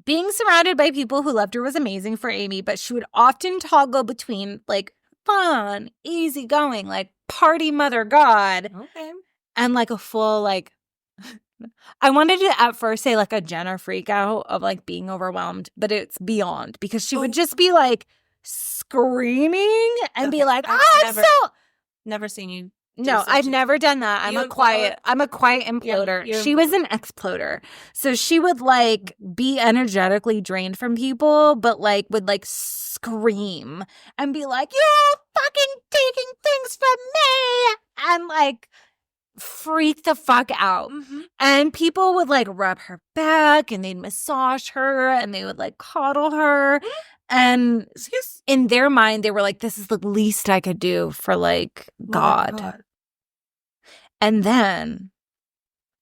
being surrounded by people who loved her was amazing for Amy, but she would often toggle between like fun, easygoing, like party mother god, Okay. and like a full like I wanted to at first say like a Jenna freak out of like being overwhelmed, but it's beyond because she would just be like screaming and be Okay. like, I've "Oh, never- it's so." Never seen you. No, such I've a- never done that. I'm You a quiet imploder. you're- She was an exploder. So she would like be energetically drained from people, but like would like scream and be like, "You're fucking taking things from me," and like freak the fuck out. Mhm. And people would like rub her back and they'd massage her and they would like coddle her. And in their mind, they were like, this is the least I could do for like God. And then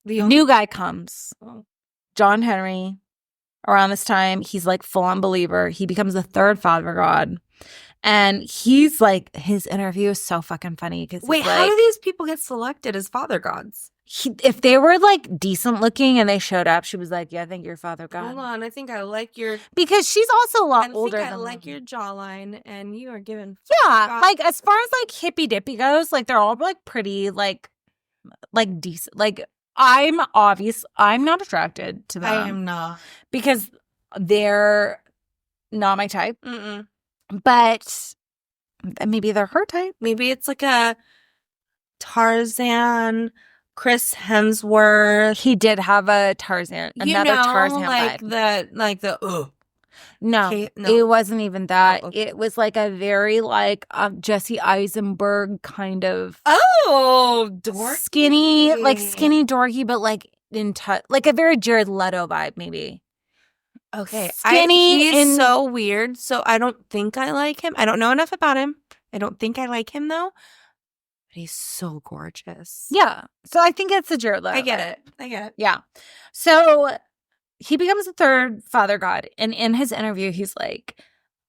The new guy comes, Oh. John Henry. Around this time, he's like full on believer. He becomes the third father god. And he's like, his interview is so fucking funny because Wait, how do these people get selected as father gods? if they were like decent looking and they showed up, she was like, yeah, I think you're father god. Hold on, I think I like your. Because she's also a lot I older think I than like them. your jawline, and you are given. Yeah, God. like as far as like hippy dippy goes, like they're all like pretty, like decent. Like I'm not attracted to them. I am not. because they're not my type, Mm-mm. but maybe they're her type. Maybe it's like a Tarzan, Chris Hemsworth. He did have a Tarzan, You another know, Tarzan like vibe. the. No, No. it wasn't even that. Oh, okay. It was like a very like Jesse Eisenberg kind of dorky. skinny dorky, but like in touch, like a very Jared Leto vibe, maybe. Okay, Skinny he's so weird. So I don't think I like him. I don't know enough about him. I don't think I like him though. But he's so gorgeous. Yeah. So I think it's a Jared Leto. I get it. Yeah. So he becomes the third father god. And in his interview, he's like,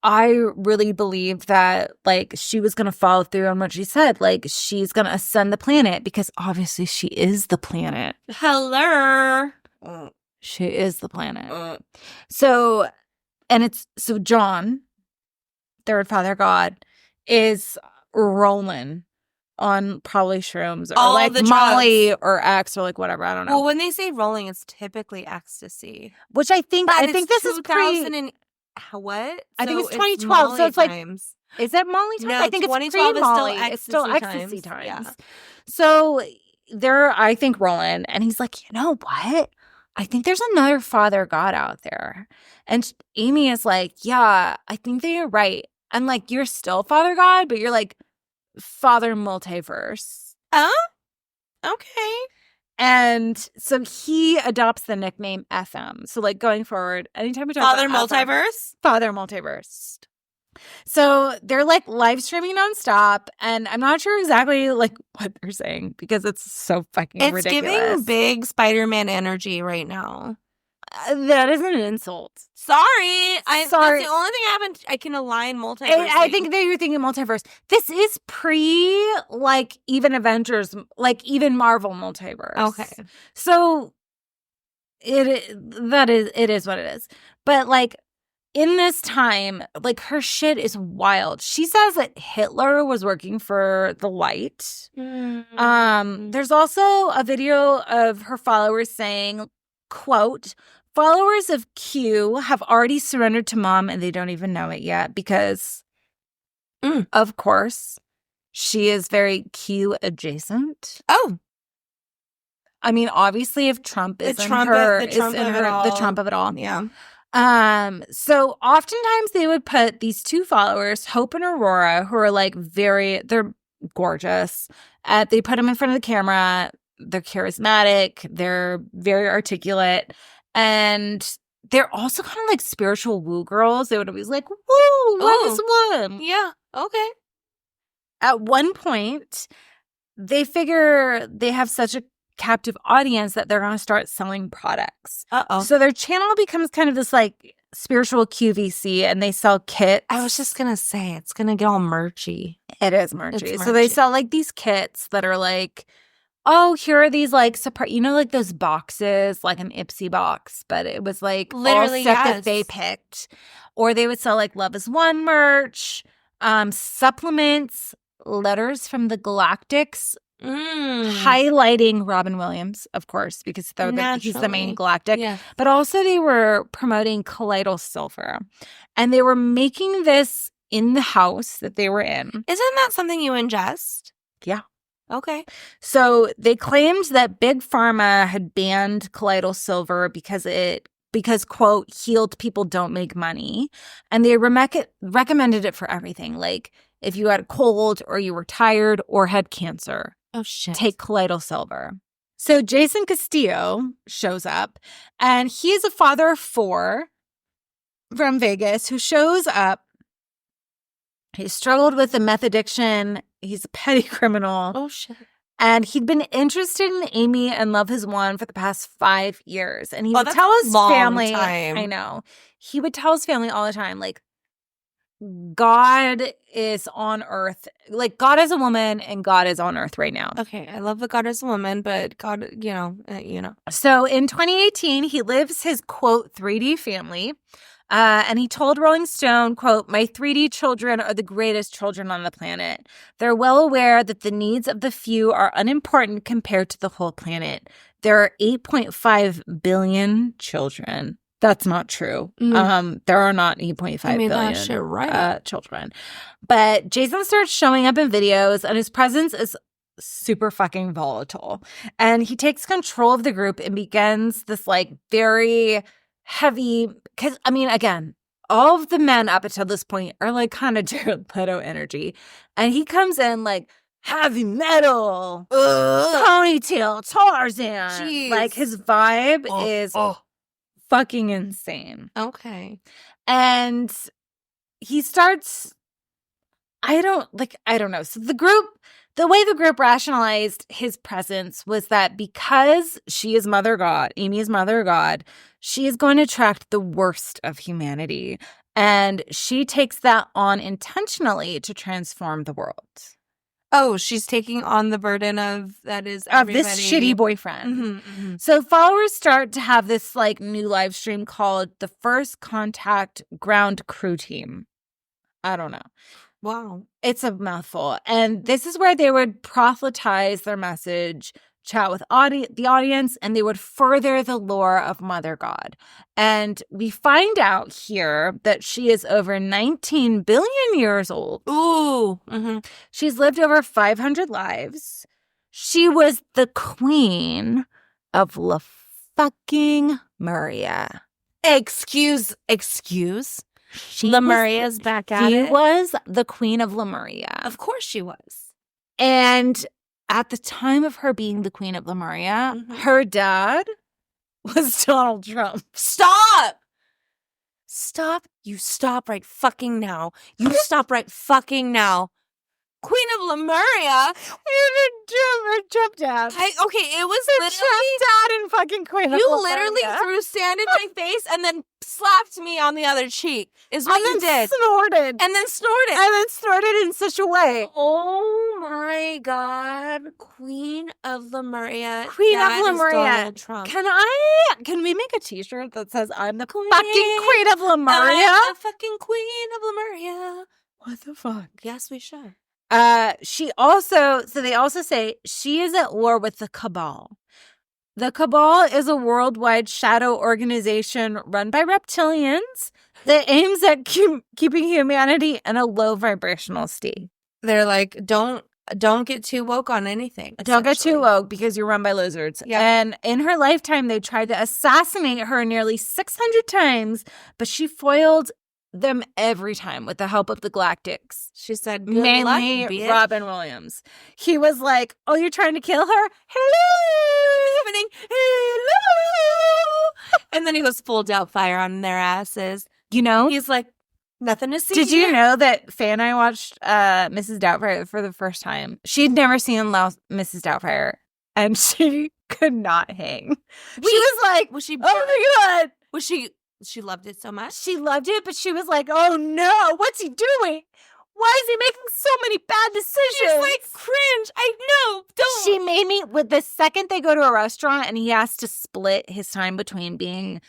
I really believed that like she was going to follow through on what she said. Like she's going to ascend the planet because obviously she is the planet. Hello. She is the planet. So John, third father god, is rolling on probably shrooms or All like the Molly drugs. or X or like whatever. I don't know. Well, when they say rolling, it's typically ecstasy. Which I think this is 2000 and what? I think it's So 2012. So it's like, times. is that Molly times? No, I think it's 2012 is still pre-Molly. It's still ecstasy ecstasy times. times. Yeah. So they're, I think, rolling, and he's like, you know what? I think there's another father god out there. And Amy is like, yeah, I think that you're right. And like, you're still father god, but you're like father multiverse. Okay. And so he adopts the nickname FM. So like going forward, anytime we talk Father about FM, multiverse. Father multiverse. So they're like live streaming nonstop, and I'm not sure exactly like what they're saying because it's so fucking It's ridiculous. giving big Spider-Man energy right now. That is an insult. Sorry. That's the Sorry. only thing I can align multiverse. I think that you're thinking multiverse. This is pre like even Avengers, like even Marvel multiverse. Okay. So it is what it is. But like in this time, like her shit is wild. She says that Hitler was working for the light. There's also a video of her followers saying, quote, followers of Q have already surrendered to mom and they don't even know it yet because, of course, she is very Q adjacent. Oh. I mean, obviously, if Trump is The Trump of it all. Yeah. So oftentimes they would put these two followers, Hope and Aurora, who are like they're gorgeous. They put them in front of the camera. They're charismatic. They're very articulate. And they're also kind of like spiritual woo girls. They would always like, woo, love is one. Yeah. Okay. At one point, they figure they have such a captive audience that they're going to start selling products. So their channel becomes kind of this like spiritual QVC and they sell kits. I was just going to say, it's going to get all merchy. It is merchy. So they sell like these kits that are like, oh, here are these like surprise, you know, like those boxes, like an Ipsy box, but it was like literally all stuff that they picked. Or they would sell like Love is One merch, supplements, letters from the Galactics, highlighting Robin Williams, of course, because he's the main Galactic. Yeah. But also they were promoting colloidal silver. And they were making this in the house that they were in. Isn't that something you ingest? Yeah. Okay. So they claimed that Big Pharma had banned colloidal silver because, quote, healed people don't make money. And they recommended it for everything. Like if you had a cold or you were tired or had cancer. Oh, shit. Take colloidal silver. So Jason Castillo shows up, and he is a father of 4 from Vegas who shows up. He struggled with a meth addiction. He's a petty criminal. Oh, shit. And he'd been interested in Amy and Love Has Won for the past 5 years. And he would tell his family, time. I know, he would tell his family all the time, like, God is on earth. Like, God is a woman and God is on earth right now. Okay, I love that God is a woman, but God, you know. So in 2018, he lives his, quote, 3D family. And he told Rolling Stone, quote, my 3D children are the greatest children on the planet. They're well aware that the needs of the few are unimportant compared to the whole planet. There are 8.5 billion children. That's not true. There are not 8.5 billion that shit right. children. But Jason starts showing up in videos, and his presence is super fucking volatile. And he takes control of the group and begins this like very heavy, because I mean, again, all of the men up until this point are like kind of Jared Leto energy. And he comes in like heavy metal, ponytail, Tarzan. Jeez. Like his vibe is fucking insane. Okay. And he starts, I don't know. So the way the group rationalized his presence was that because she is Mother God, Amy is Mother God, she is going to attract the worst of humanity. And she takes that on intentionally to transform the world. Oh, she's taking on the burden of this shitty boyfriend. Mm-hmm, mm-hmm. So followers start to have this like new live stream called the First Contact Ground Crew Team. I don't know. Wow. It's a mouthful. And this is where they would proselytize their message, chat with the audience, and they would further the lore of Mother God. And we find out here that she is over 19 billion years old. Ooh. Mm-hmm. She's lived over 500 lives. She was the queen of La fucking Maria. Excuse. Lemuria's back at it. She was the queen of Lemuria. Of course she was. And at the time of her being the queen of Lemuria, her dad was Donald Trump. Stop! You stop right fucking now. You stop right fucking now. Queen of Lemuria? Trump dad. It was Trump literally... dad and fucking queen of You Lemuria. literally threw sand in my face and then slapped me on the other cheek. Is what you did. Snorted. And then snorted. And then snorted in such a way. Oh my God. Queen of Lemuria. Queen That of is Lemuria. Donald Trump. Can we make a t-shirt that says I'm the fucking queen of Lemuria? I'm the fucking queen of Lemuria. What the fuck? Yes, we should. They also say she is at war with the Cabal. The Cabal is a worldwide shadow organization run by reptilians that aims at keeping humanity in a low vibrational state. They're like, don't get too woke on anything. Don't get too woke because you're run by lizards. Yeah. And in her lifetime, they tried to assassinate her nearly 600 times, but she foiled them every time with the help of the Galactics. She said, good mainly luck, bitch. Robin Williams. He was like, oh, you're trying to kill her? Hello! Hello! And then he goes full Doubtfire on their asses. You know? He's like, nothing to see. Did you know that Faye and I watched Mrs. Doubtfire for the first time? She'd never seen Mrs. Doubtfire, and she could not hang. She was like, was she? Oh my God. Was she? She loved it so much. She loved it, but she was like, oh no, what's he doing? Why is he making so many bad decisions? She's like, cringe. I know. Don't. She made me, with the second they go to a restaurant and he has to split his time between being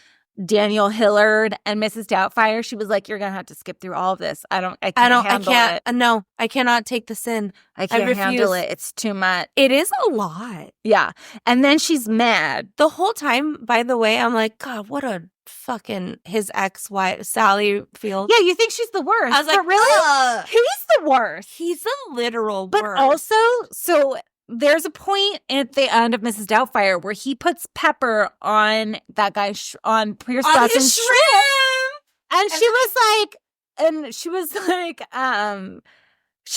Daniel Hillard and Mrs. Doubtfire, she was like, you're going to have to skip through all of this. I can't. No, I cannot take this in. I can't handle it. It's too much. It is a lot. Yeah. And then she's mad. The whole time, by the way, I'm like, God, what a fucking his ex-wife, Sally Field. Yeah, you think she's the worst. I was like, but really? He's the worst. He's a literal but worst. Also, so there's a point at the end of Mrs. Doubtfire where he puts pepper on that guy, on Pierce Brosnan's shrimp. And she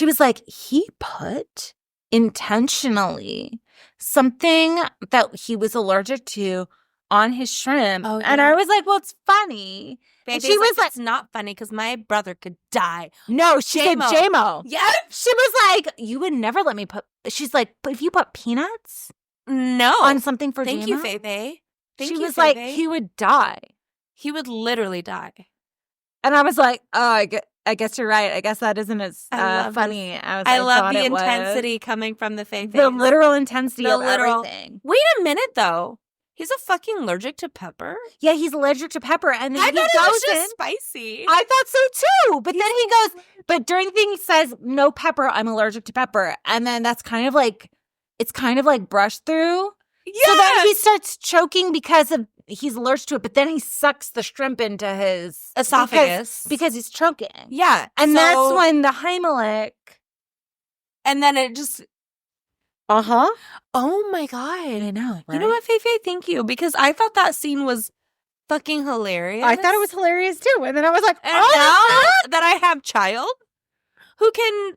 was like, he put intentionally something that he was allergic to on his shrimp. Oh, yeah. And I was like, well, it's funny. And she was like, it's not funny because my brother could die. No, she said JMO. Yeah. She was like, you would never let me put, she's like, but if you put peanuts no on something for Thank JMO? you, Faye. She was like, he would die. He would literally die. And I was like, oh, I guess you're right. I guess that isn't as funny as I love the intensity coming from the Faye. The literal intensity of everything. Wait a minute, though. He's a fucking allergic to pepper? Yeah, he's allergic to pepper. And then I he thought goes it was just in. spicy. I thought so too. But then he goes, but during the thing he says, no pepper, I'm allergic to pepper. And then it's kind of like brushed through. Yeah. So then he starts choking because he's allergic to it. But then he sucks the shrimp into his esophagus. Because he's choking. Yeah. And that's when the Heimlich. And then it just... Oh my God. I know. Right? You know what, Faye? Thank you. Because I thought that scene was fucking hilarious. I thought it was hilarious too. And then I was like, And oh, now that I have child who can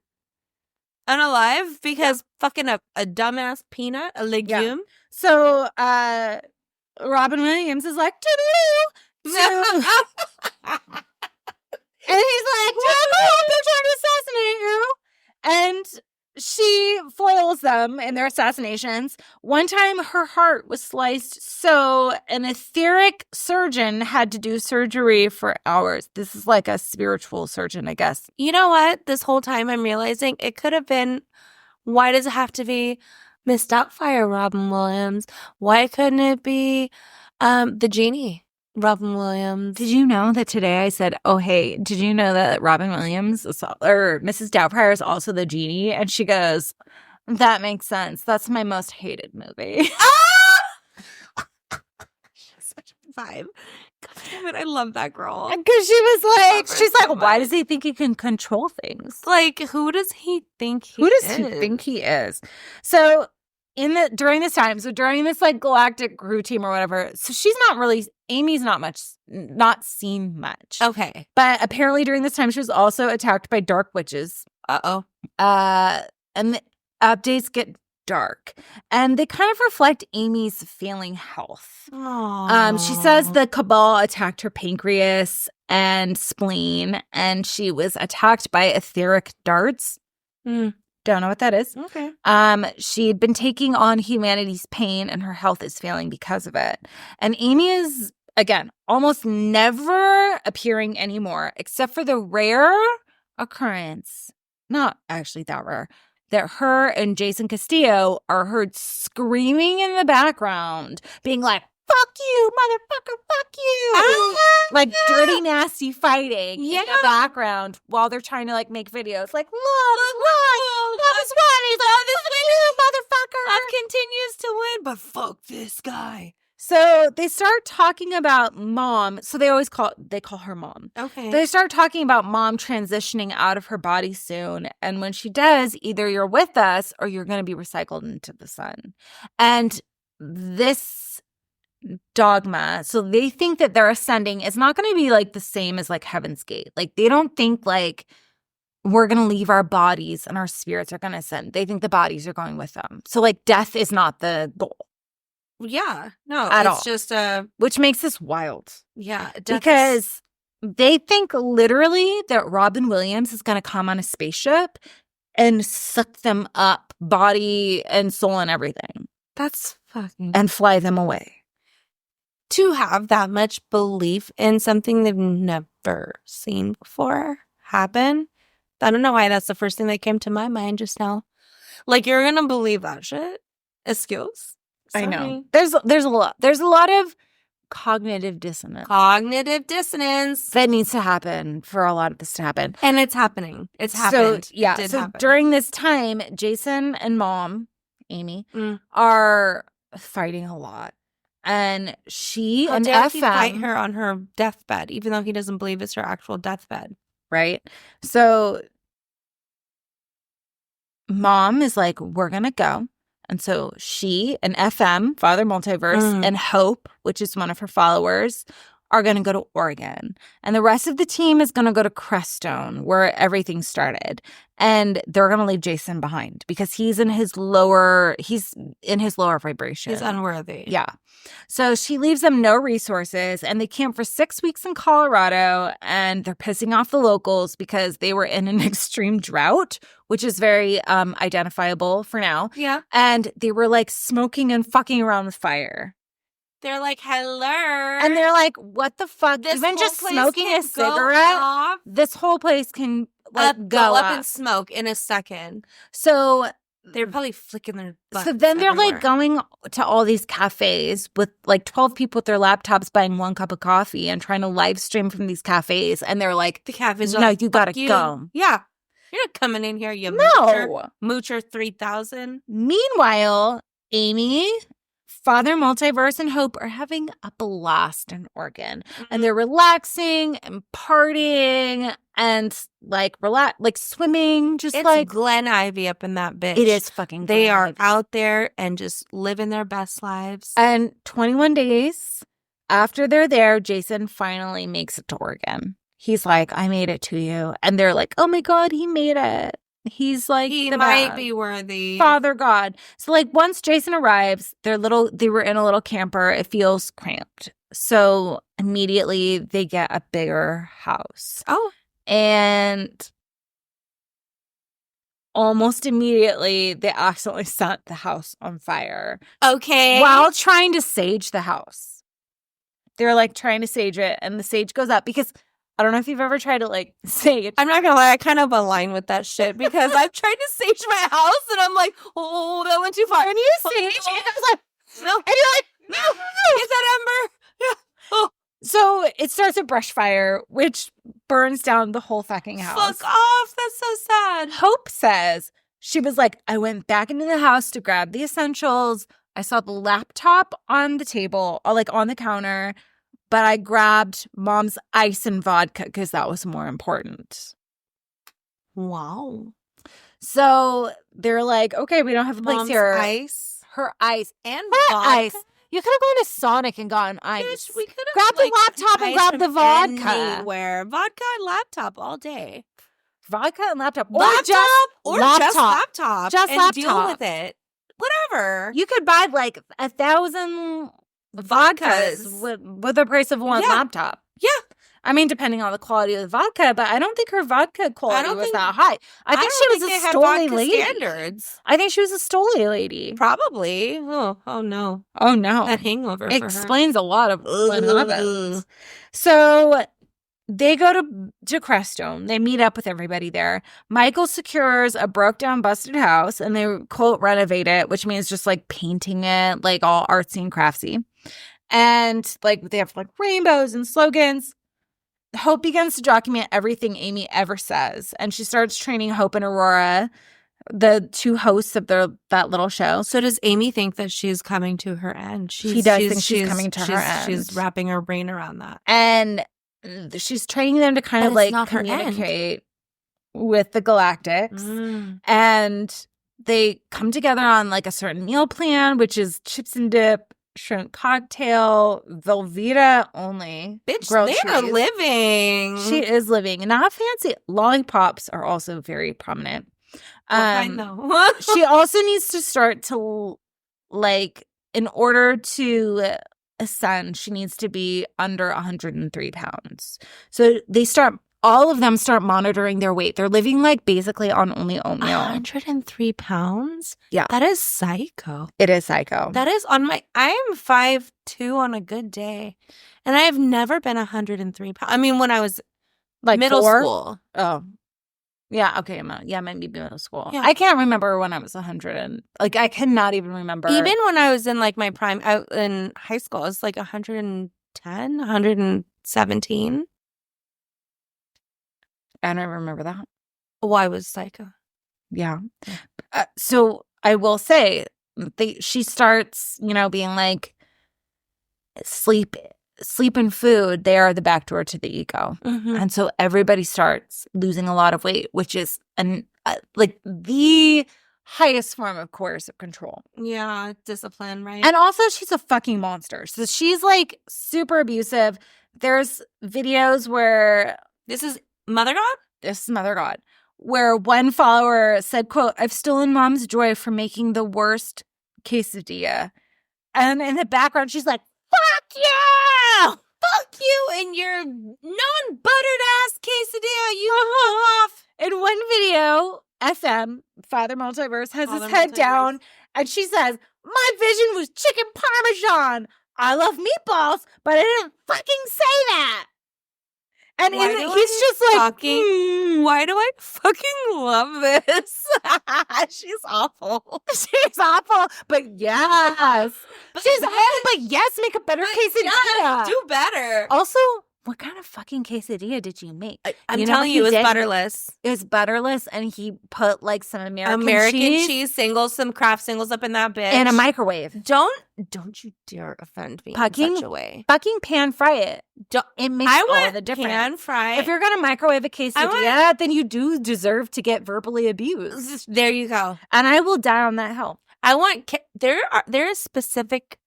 unalive because fucking a dumbass peanut, a legume. So Robin Williams is like, and he's like, they're trying to assassinate you. And she foils them in their assassinations. One time her heart was sliced, so an etheric surgeon had to do surgery for hours. This is like a spiritual surgeon, I guess. You know what? This whole time I'm realizing it could have been, why does it have to be Miss Doubtfire Robin Williams? Why couldn't it be the genie Robin Williams? Did you know that today I said, oh, hey, did you know that Robin Williams or Mrs. Doubtfire is also the genie? And she goes, that makes sense. That's my most hated movie. Such a vibe. God damn it, I love that girl. Because she was like, Love her she's so like, why much. does he think he can control things? Like, who does he think he Who does is? he think he is? So during this time, so during this like galactic crew team or whatever, so she's not really, Amy's not seen much. Okay. But apparently during this time, she was also attacked by dark witches. Uh-oh. And the updates get dark. And they kind of reflect Amy's failing health. She says the cabal attacked her pancreas and spleen, and she was attacked by etheric darts. Don't know what that is. Okay. She'd been taking on humanity's pain, and her health is failing because of it. And Amy is, again, almost never appearing anymore, except for the rare occurrence, not actually that rare, that her and Jason Castillo are heard screaming in the background, being like, fuck you, motherfucker, fuck you. Like dirty, nasty fighting in the background while they're trying to like make videos. Like, love is what? He's like, this is you, motherfucker. Love continues to win, but fuck this guy. So they start talking about mom. So they call her mom. Okay. They start talking about mom transitioning out of her body soon. And when she does, either you're with us or you're going to be recycled into the sun. And this dogma, so they think that their ascending is not going to be like the same as like Heaven's Gate. Like they don't think like we're going to leave our bodies and our spirits are going to ascend. They think the bodies are going with them. So like death is not the goal. Yeah. No, At it's all. just Which makes this wild. yeah. Because they think literally that Robin Williams is going to come on a spaceship and suck them up, body and soul and everything, that's fucking... and fly them away. To have that much belief in something they've never seen before happen, I don't know why that's the first thing that came to my mind just now. Like, you're going to believe that shit? Excuse? I know. There's a lot of cognitive dissonance. Cognitive dissonance. That needs to happen for a lot of this to happen. And it's happening. It's happened. So, yeah. It did So happen. during this time, Jason and mom, Amy, are fighting a lot. And she How and dare he FM fight her on her deathbed, even though he doesn't believe it's her actual deathbed. right? So mom is like, we're going to go. And so she and FM, Father Multiverse, and Hope, which is one of her followers, are going to go to Oregon. And the rest of the team is going to go to Crestone, where everything started. And they're going to leave Jason behind because he's in his lower vibration. He's unworthy. Yeah. So she leaves them no resources, and they camp for 6 weeks in Colorado, and they're pissing off the locals because they were in an extreme drought, which is very identifiable for now. Yeah. And they were like smoking and fucking around with fire. They're like, hello. And they're like, what the fuck? This Even whole just place smoking can a go cigarette, off. this whole place can like go up in smoke in a second. So They're probably flicking their butts. So then they're everywhere. like going to all these cafes with like 12 people with their laptops buying 1 cup of coffee and trying to live stream from these cafes. And they're like, the cafes. no, you gotta go. Yeah. You're not coming in here, you No. Moocher 3000. Meanwhile, Amy, Father Multiverse, and Hope are having a blast in Oregon. And they're relaxing and partying and like swimming, just It's like Glen Ivy up in that bitch. it is fucking They Glen are Ivy. out there and just living their best lives. And 21 days after they're there, Jason finally makes it to Oregon. He's like, I made it to you. And they're like, oh my God, he made it. He's like, He the might best. be worthy. Father God. So like once Jason arrives, they were in a little camper. It feels cramped. So immediately they get a bigger house. Oh. And almost immediately they accidentally set the house on fire. Okay. While trying to sage the house. They're like trying to sage it and the sage goes up because I don't know if you've ever tried to like sage. I'm not gonna lie, I kind of align with that shit because I've tried to sage my house and I'm like, oh, that went too far. And you sage and I was like, no. And you're like, no. Is that ember? Yeah. Oh. So it starts a brush fire, which burns down the whole fucking house. Fuck off. That's so sad. Hope says she was like, I went back into the house to grab the essentials. I saw the laptop on the table, like on the counter, but I grabbed Mom's ice and vodka because that was more important. Wow. So they're like, okay, we don't have a place Mom's here. ice. Her ice. And Her vodka. ice. You could have gone to Sonic and gotten ice. Bitch, we could have Grab the laptop and grab the vodka. Anywhere. Vodka and laptop all day. Vodka and laptop. Laptop or just laptop. Just and laptop. deal with it. Whatever. You could buy like 1,000 vodkas with the price of one laptop. Yeah. I mean, depending on the quality of the vodka, but I don't think her vodka quality was that high. I think she was a Stoli lady. Standards. I think she was a Stoli lady. Probably. Oh no. Oh no. That hangover explains a lot of what happens. So they go to Crestone. They meet up with everybody there. Michael secures a broke down, busted house, and they quote renovate it, which means just like painting it like all artsy and craftsy. And like they have like rainbows and slogans. Hope begins to document everything Amy ever says, and she starts training Hope and Aurora, the two hosts of that little show. So does Amy think that she's coming to her end? She does think she's coming to her end. She's wrapping her brain around that. And she's training them to kind of like communicate with the Galactics. And they come together on like a certain meal plan, which is chips and dip, shrimp cocktail, Velveeta only. Bitch, grilled they are cheese. living. She is living. Not fancy. Lollipops are also very prominent. I know. She also needs to start to, like, in order to ascend, she needs to be under 103 pounds. So all of them start monitoring their weight. They're living like basically on only oatmeal. 103 pounds? Yeah. That is psycho. It is psycho. That is I am 5'2" on a good day. And I have never been 103 pounds. I mean, when I was like middle 4? school. Oh. Yeah, okay. Yeah, maybe middle school. Yeah. I can't remember when I was 100 and like I cannot even remember. Even when I was in like my prime in high school, I was like 110, 117. I don't remember that. Why was psycho? Yeah. So I will say she starts, being like sleep and food. They are the back door to the ego. Mm-hmm. And so everybody starts losing a lot of weight, which is like the highest form of coercive control. Yeah. Discipline, right? And also she's a fucking monster. So she's like super abusive. There's videos where This is Mother God, where one follower said, quote, I've stolen Mom's joy from making the worst quesadilla. And in the background, she's like, fuck yeah! Fuck you and your non-buttered ass quesadilla, you off. In one video, FM, Father Multiverse, has his head down, and she says, my vision was chicken parmesan. I love meatballs, but I didn't fucking say that. And he's just like, why do I fucking love this? She's awful. She's awful, but yes. She's awful, but yes, make a better quesadilla. Yes, do better. Also, what kind of fucking quesadilla did you make? I'm telling you, it was butterless. It was butterless, and he put like some American cheese singles, some craft singles up in that bitch. In a microwave. Don't you dare offend me in such a way. Fucking pan fry it. It makes all the difference. Pan fry. If you're gonna microwave a quesadilla, then you do deserve to get verbally abused. There you go. And I will die on that hill. There is specific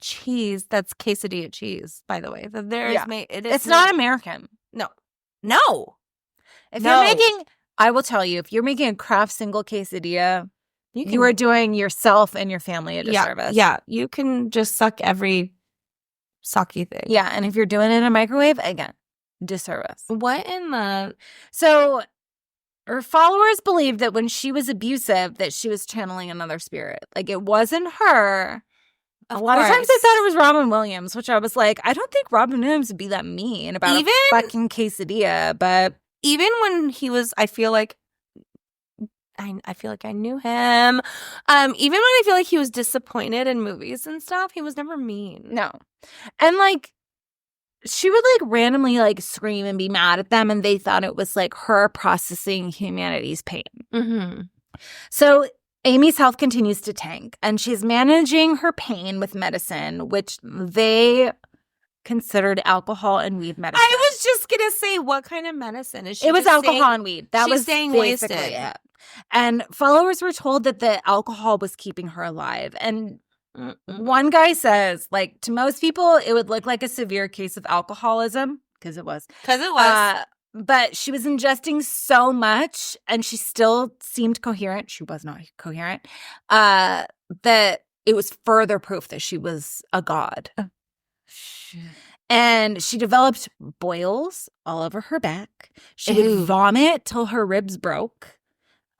cheese that's quesadilla cheese, by the way. Yeah. It It's not American. No. If you're making, I will tell you, if you're making a Kraft single quesadilla, you are doing yourself and your family a disservice. Yeah, you can just suck every sucky thing. Yeah, and if you're doing it in a microwave, again, disservice. What in the... So her followers believed that when she was abusive, that she was channeling another spirit. Like, it wasn't her. A lot of times I thought it was Robin Williams, which I was like, I don't think Robin Williams would be that mean about a fucking quesadilla, but... Even when he was, I feel like I knew him. Even when I feel like he was disappointed in movies and stuff, he was never mean. No. And like, she would like randomly like scream and be mad at them, and they thought it was like her processing humanity's pain. Mm-hmm. So Amy's health continues to tank, and she's managing her pain with medicine, which they considered alcohol and weed medicine. I was just gonna say, what kind of medicine is she? It was alcohol and weed. That was staying basically wasted. it. And followers were told that the alcohol was keeping her alive. And one guy says, like, to most people, it would look like a severe case of alcoholism, because it was. But she was ingesting so much, and she still seemed coherent. She was not coherent. That it was further proof that she was a god. And she developed boils all over her back. She would vomit till her ribs broke.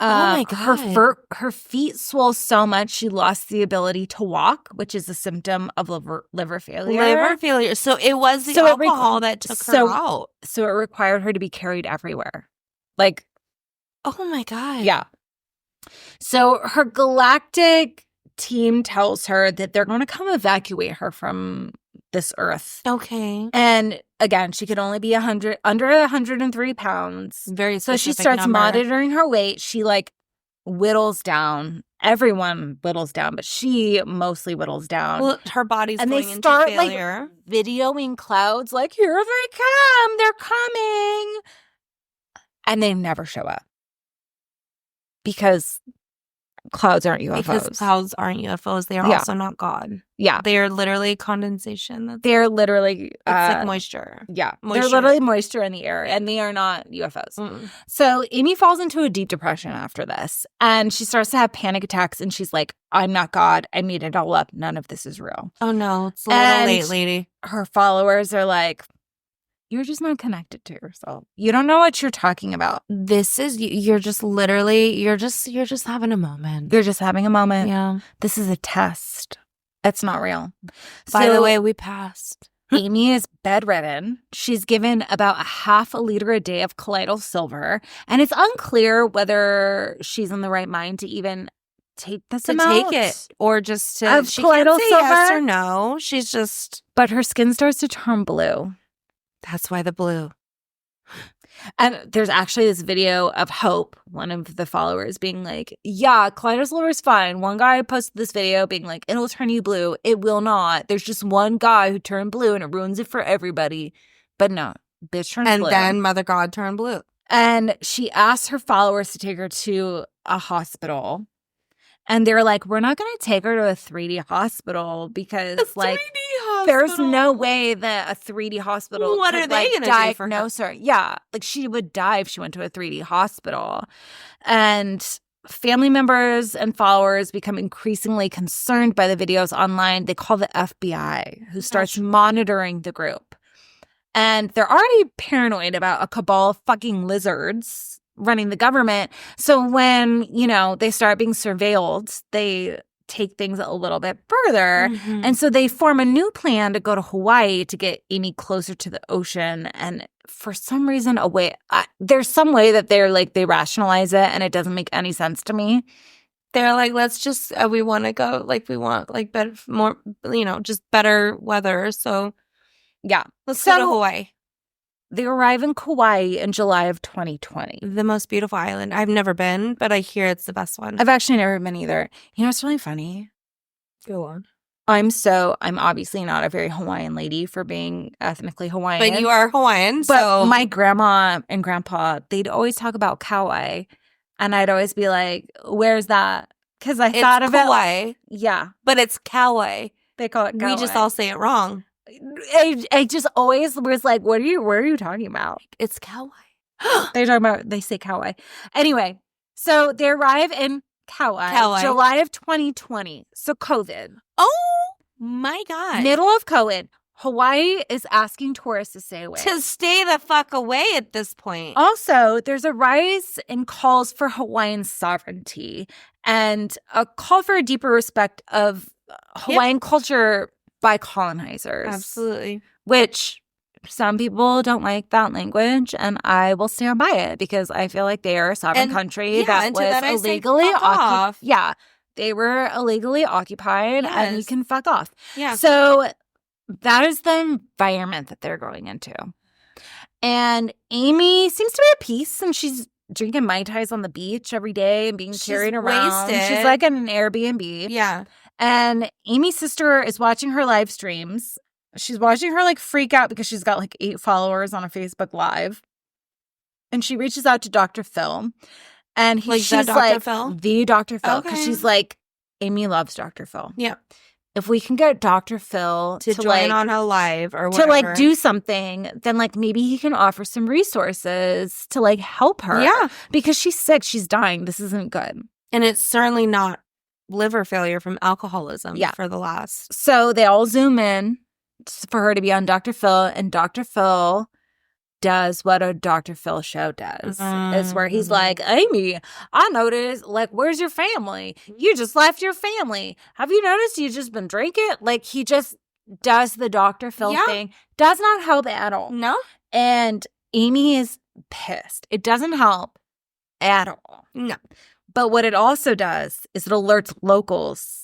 Oh my God. Her feet swelled so much she lost the ability to walk, which is a symptom of liver failure. So it was the alcohol that took her out. So it required her to be carried everywhere. Like, oh my God. Yeah. So her galactic team tells her that they're going to come evacuate her from this earth. Okay. And again, she could only be under 103 pounds. Very So she specific starts number. monitoring her weight. She like whittles down. Everyone whittles down, but she mostly whittles down. Well, her body's and going they into start failure. like videoing clouds like, here they come, they're coming. And they never show up. Because clouds aren't UFOs. Because clouds aren't UFOs. They are also not God. Yeah. They are literally condensation. They're literally... it's like moisture. Yeah. Moisture. They're literally moisture in the air, and they are not UFOs. Mm. So Amy falls into a deep depression after this, and she starts to have panic attacks, and she's like, I'm not God. I made it all up. None of this is real. Oh, no. It's a little late, lady. Her followers are like, you're just not connected to yourself. You don't know what you're talking about. This is, you're just literally, you're just having a moment. You're just having a moment. Yeah. This is a test. It's not real. By the way, we passed. Amy is bedridden. She's given about a half a liter a day of colloidal silver, and it's unclear whether she's in the right mind to even take this amount. Take it, or just to, she can't say yes or no. She's just... But her skin starts to turn blue. That's why the blue. And there's actually this video of Hope, one of the followers, being like, yeah, colloidal silver is fine. One guy posted this video being like, it'll turn you blue. It will not. There's just one guy who turned blue and it ruins it for everybody. But no, bitch turned blue. And then Mother God turned blue. And she asked her followers to take her to a hospital. And they're like, we're not going to take her to a 3D hospital because, like, there's no way that a 3D hospital what could, are they going to diagnose her. Yeah, like, she would die if she went to a 3D hospital. And family members and followers become increasingly concerned by the videos online. They call the FBI, who starts monitoring the group. And they're already paranoid about a cabal of fucking lizards running the government. So when, you know, they start being surveilled, they take things a little bit further. Mm-hmm. And so they form a new plan to go to Hawaii to get Amy closer to the ocean. And for some reason, there's some way that they're like, they rationalize it, and it doesn't make any sense to me. They're like, let's just, we want to go, like, we want, like, better, more, you know, just better weather. So, yeah. Let's go to Hawaii. They arrive in Kauai in July of 2020. The most beautiful island. I've never been, but I hear it's the best one. I've actually never been either. You know what's really funny? Go on. I'm obviously not a very Hawaiian lady for being ethnically Hawaiian. But you are Hawaiian, But so. my grandma and grandpa, they'd always talk about Kauai. And I'd always be like, where's that? Because I thought of Kauai, it. Yeah. but it's Kauai. They call it Kauai. We just all say it wrong. I just always was like, what are you talking about? It's Kauai. They say Kauai. Anyway, so they arrive in Kauai. July of 2020. So COVID. Oh my God. Middle of COVID. Hawaii is asking tourists to stay away. To stay the fuck away at this point. Also, there's a rise in calls for Hawaiian sovereignty and a call for a deeper respect of Hawaiian culture by colonizers. Absolutely. Which some people don't like that language, and I will stand by it because I feel like they are a sovereign country that was illegally occupied. Yeah, they were illegally occupied, and you can fuck off. Yeah. So that is the environment that they're going into. And Amy seems to be at peace, and she's drinking Mai Tais on the beach every day and being carried around. Wasted. She's like in an Airbnb. Yeah. And Amy's sister is watching her live streams. She's watching her like freak out because she's got like 8 followers on a Facebook Live. And she reaches out to Dr. Phil. And she's Dr. like, Phil? the Dr. Phil. Because Okay. she's like, Amy loves Dr. Phil. Yeah. If we can get Dr. Phil to join on her live or whatever. to like do something, then like maybe he can offer some resources to like help her. Yeah. Because she's sick. She's dying. This isn't good. And it's certainly not liver failure from alcoholism for the last. So they all zoom in for her to be on Dr. Phil, and Dr. Phil does what a Dr. Phil show does. It's where he's like, Amy, I noticed, like, where's your family? You just left your family. Have you noticed you've just been drinking? Like, he just does the Dr. Phil thing. Does not help at all. No. And Amy is pissed. It doesn't help at all. No. But what it also does is it alerts locals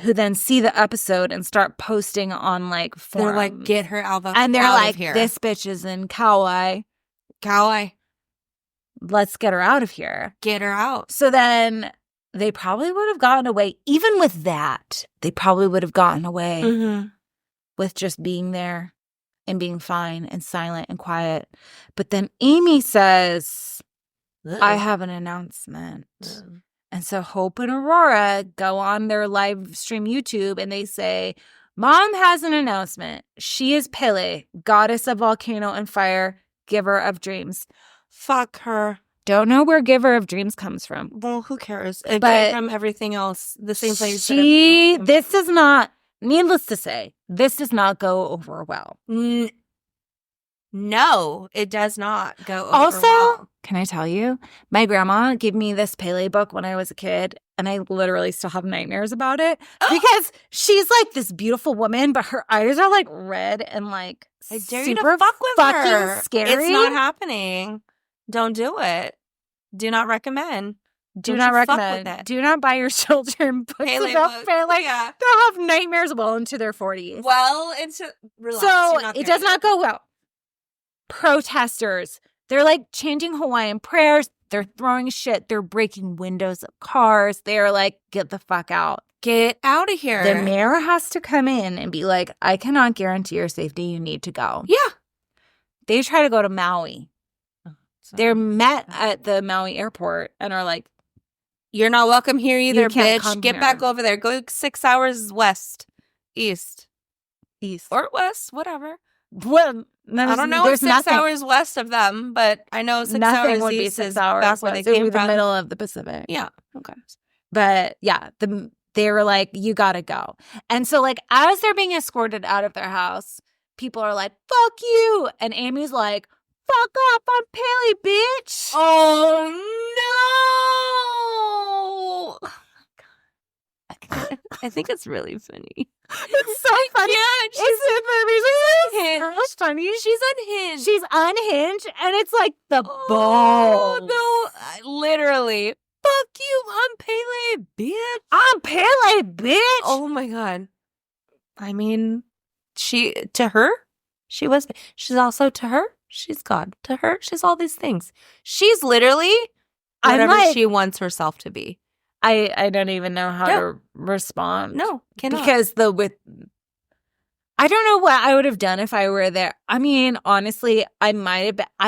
who then see the episode and start posting on like forums. They're like, get her out of and they're out like, of here. this bitch is in Kauai. Let's get her out of here. Get her out. So then they probably would have gotten away. Even with that, they probably would have gotten away with just being there and being fine and silent and quiet. But then Amy says, I have an announcement. And so Hope and Aurora go on their live stream YouTube and they say, Mom has an announcement. She is Pele, goddess of volcano and fire, giver of dreams. Fuck her. Don't know where giver of dreams comes from. Well, who cares? It But came from everything else. The same place. This does not, needless to say, this does not go over well. No, it does not go over Also, well. Can I tell you? My grandma gave me this Pele book when I was a kid, and I literally still have nightmares about it because she's like this beautiful woman, but her eyes are like red and like I dare super you to fuck with fucking her. scary. It's not happening. Don't do it. Do not recommend. Do Don't not you fuck recommend. with it. Do not buy your children books Pele about books. Pele. Yeah. They'll have nightmares well into their 40s. Well, it's relax. So You're it does not go well. Protesters, they're like chanting Hawaiian prayers. They're throwing shit. They're breaking windows of cars. They're like, get the fuck out. Get out of here. The mayor has to come in and be like, I cannot guarantee your safety. You need to go. Yeah. They try to go to Maui. They're met at the Maui airport and are like, you're not welcome here either, can't bitch. come Get here. back over there. Go 6 hours east, or west, whatever. well, I don't know what 6 hours west of them, but I know 6 nothing hours would be east 6 is hours. that's where they west. It would came be the from. middle of the Pacific. Yeah. Okay. But yeah, they were like, you gotta go. And so like as they're being escorted out of their house, people are like, fuck you. And Amy's like, fuck off, I'm Pele, bitch. Oh no! I think it's really funny. It's so funny. Yeah, It's unhinged. funny. She's unhinged. She's unhinged, and it's like the Oh, balls. no, literally. Fuck you, I'm Pele, bitch. I'm Pele, bitch. Oh my god. I mean, to her, she's also to her, she's God. To her, she's all these things. She's literally whatever she wants herself to be. I don't even know how to respond. No, cannot. Because I don't know what I would have done if I were there. I mean, honestly, I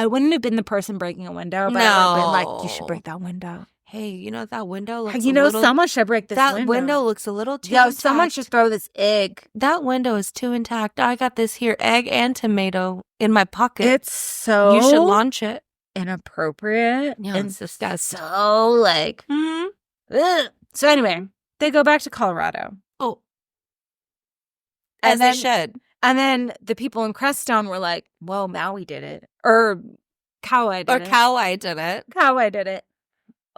wouldn't have been the person breaking a window, but I would have been like, you should break that window. hey, you know, that window looks You know, someone should break this that window. window looks a little too Yo, intact. someone should throw this egg. That window is too intact. I got this here egg and tomato in my pocket. It's so you should launch it. Inappropriate. Yeah, and it's disgusting. So like ugh. So anyway, they go back to Colorado. Oh. And As then, they should. And then the people in Crestone were like, well, Maui did it. Or Kauai did it. Kauai did it. Kauai did it.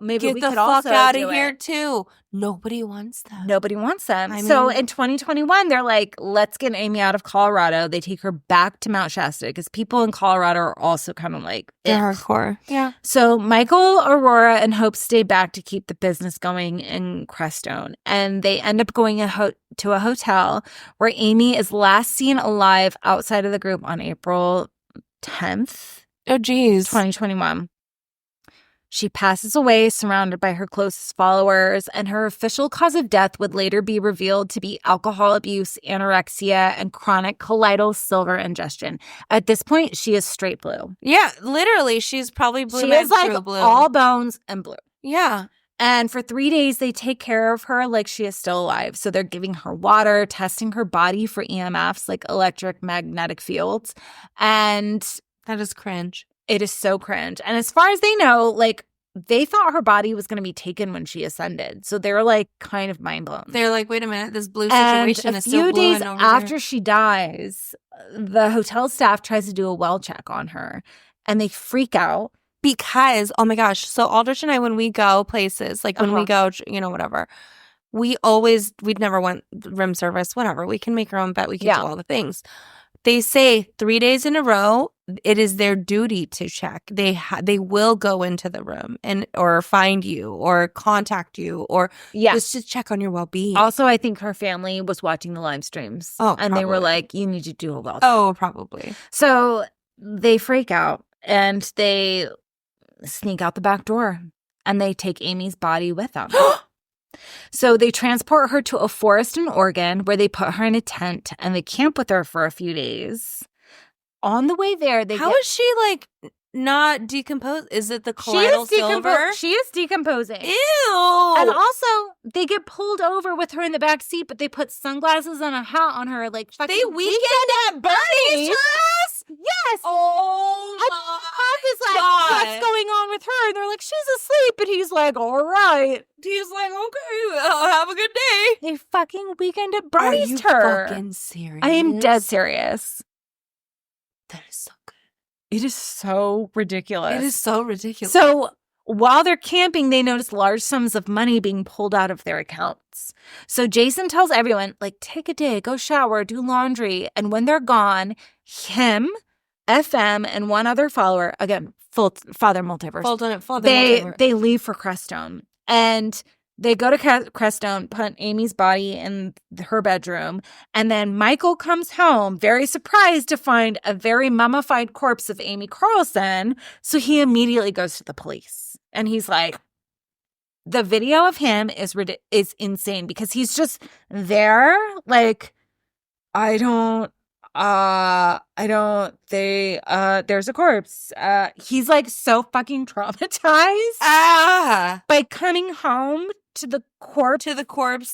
Maybe Get we the could fuck also out do of here, it. too. Nobody wants them. Nobody wants them. I So mean- in 2021, they're like, let's get Amy out of Colorado. They take her back to Mount Shasta because people in Colorado are also kind of like, They're "Ugh." hardcore. Yeah. So Michael, Aurora, and Hope stay back to keep the business going in Crestone. And they end up going to a hotel where Amy is last seen alive outside of the group on April 10th, Oh, geez. 2021. She passes away surrounded by her closest followers, and her official cause of death would later be revealed to be alcohol abuse, anorexia, and chronic colloidal silver ingestion. At this point, she is straight blue. Yeah, literally, she's probably blue. She is like true blue. all bones and blue. Yeah. And for 3 days, they take care of her like she is still alive. So they're giving her water, testing her body for EMFs, like electromagnetic fields. And That is cringe. it is so cringe. And as far as they know, like, they thought her body was going to be taken when she ascended. So they're like kind of mind blown. They're like, wait a minute, this blue And situation a is still few blue days over after here. she dies, the hotel staff tries to do a well check on her, and they freak out. Because, oh my gosh, so Aldrich and I, when we go places, like when we go, you know, whatever, we'd never went room service, whatever. We can make our own bed. We can do all the things. They say 3 days in a row, it is their duty to check. They will go into the room or find you or contact you or just to check on your well-being. Also, I think her family was watching the live streams. Oh, and they were probably. like, you need to do a well check. Oh, probably. So they freak out and they sneak out the back door and they take Amy's body with them. So they transport her to a forest in Oregon where they put her in a tent and they camp with her for a few days. On the way there, How is she like not decomposed? Is it the she colloidal is silver? She is decomposing. Ew. And also, they get pulled over with her in the back seat, but they put sunglasses and a hat on her, like fucking They weekend at Bernie's to us? Yes. Oh And my Pop is like, God. what's going on with her? And they're like, she's asleep. And he's like, all right. He's like, okay, have a good day. They fucking weekend at Are Bernie's you her. fucking serious? I am dead serious. That is so good. It is so ridiculous. It is so ridiculous. So while they're camping, they notice large sums of money being pulled out of their accounts. So Jason tells everyone, like, take a day, go shower, do laundry. And when they're gone, him, FM, and one other follower, again, Father Multiverse, they leave for Crestone. And they go to Crestone, put Amy's body in her bedroom, and then Michael comes home very surprised to find a very mummified corpse of Amy Carlson. So he immediately goes to the police. And he's like, the video of him is insane because he's just there like, there's a corpse. He's like so fucking traumatized by coming home to the corpse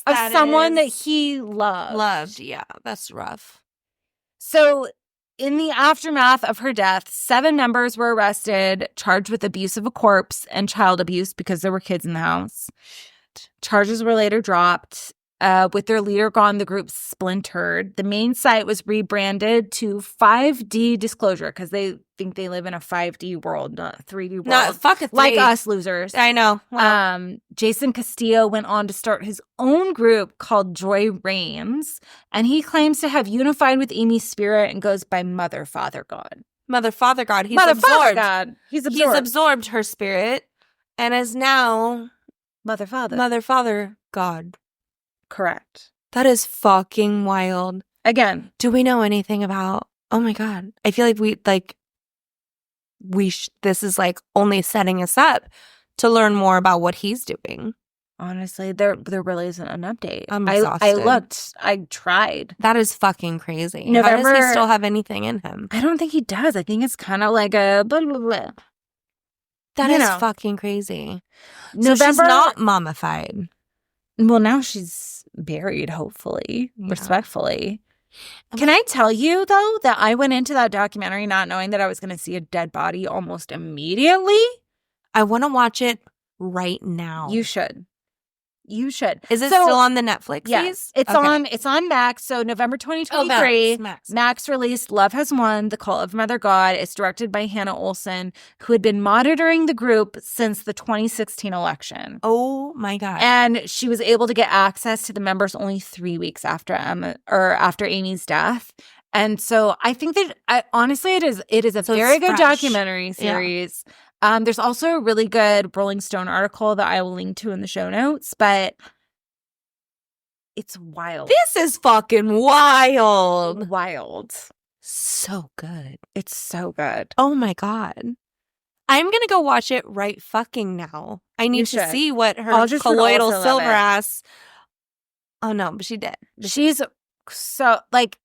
of someone that he loved. Yeah, that's rough. So in the aftermath of her death, 7 members were arrested, charged with abuse of a corpse and child abuse because there were kids in the house. Charges were later dropped. With their leader gone, the group splintered. The main site was rebranded to 5D Disclosure because they think they live in a 5D world, not 3D world. Not fuck a 3D. Like us losers. I know. Wow. Jason Castillo went on to start his own group called Joy Reigns, and he claims to have unified with Amy's spirit and goes by Mother, Father, God. Mother, Father, God. He's Mother, absorbed. Father, God. He's absorbed her spirit and is now Mother, Father. Mother, Father, God. Correct. That is fucking wild. Again, do we know anything about? Oh my God. I feel like this is like only setting us up to learn more about what he's doing. Honestly, there really isn't an update. I'm exhausted. I looked. I tried. That is fucking crazy. November, how does he still have anything in him? I don't think he does. I think it's kind of like a blah, blah, blah. That you is know. fucking crazy. So November. she's not mummified. Well, now she's buried, hopefully, Yeah. respectfully. Can I tell you, though, that I went into that documentary not knowing that I was going to see a dead body almost immediately? I want to watch it right now. You should. You should. Is it still on the Netflix? Yes, it's on Max. So November 2023, Max released Love Has Won, The Cult of Mother God. It's directed by Hannah Olsen, who had been monitoring the group since the 2016 election. Oh my God. And she was able to get access to the members only 3 weeks after Amy's death. And so I think that honestly, it is a very good documentary series. Yeah. There's also a really good Rolling Stone article that I will link to in the show notes, but it's wild. This is fucking wild. Wild. So good. It's so good. Oh my God. I'm going to go watch it right fucking now. I need to see what her colloidal silver ass. Oh no, but she did. She's so like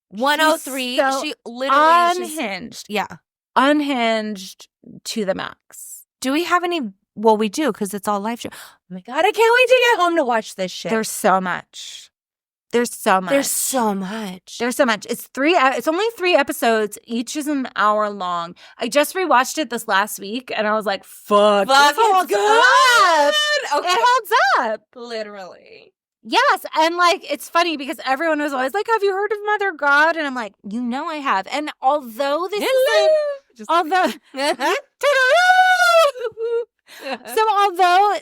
103. So she literally unhinged. Yeah. Unhinged to the max. Do we have any? Well, we do because it's all live show. Oh my God, I can't wait to get home to watch this shit. There's so much. There's so much. There's so much. There's so much. It's only 3 episodes. Each is an hour long. I just rewatched it this last week and I was like, fuck it's all good. Okay. It holds up. Literally. Yes. And like, it's funny because everyone was always like, have you heard of Mother God? And I'm like, I have. And although this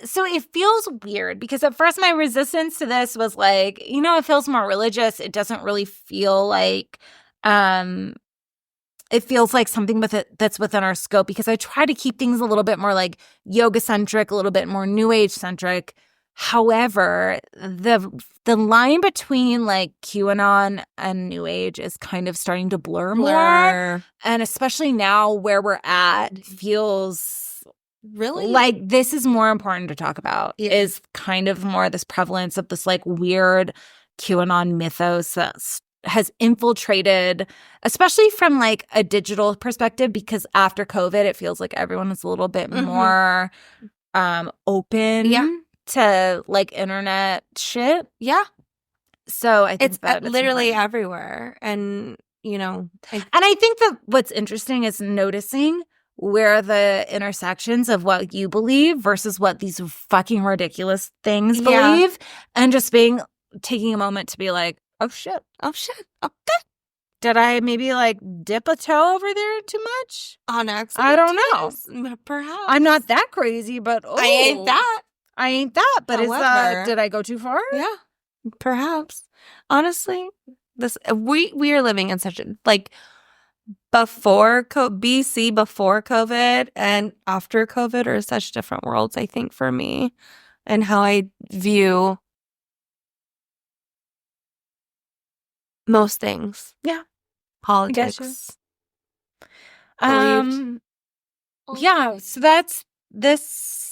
so it feels weird because at first my resistance to this was like, it feels more religious. It doesn't really feel like, it feels like something that's within our scope because I try to keep things a little bit more like yoga centric, a little bit more new age centric. However, the line between like QAnon and New Age is kind of starting to blur more. And especially now where we're at feels really like this is more important to talk about is kind of more this prevalence of this like weird QAnon mythos that has infiltrated, especially from like a digital perspective, because after COVID, it feels like everyone is a little bit more open to like internet shit. Yeah. So I think it's literally everywhere. And, I think that what's interesting is noticing where the intersections of what you believe versus what these fucking ridiculous things believe and just taking a moment to be like, oh shit. Okay. Did I maybe like dip a toe over there too much? On accident? I don't know. Perhaps. I'm not that crazy, but I ain't that. But did I go too far? Yeah, perhaps. Honestly, we are living in such a like before BC, before COVID, and after COVID are such different worlds. I think for me, and how I view most things. Yeah, politics. Yeah. So that's this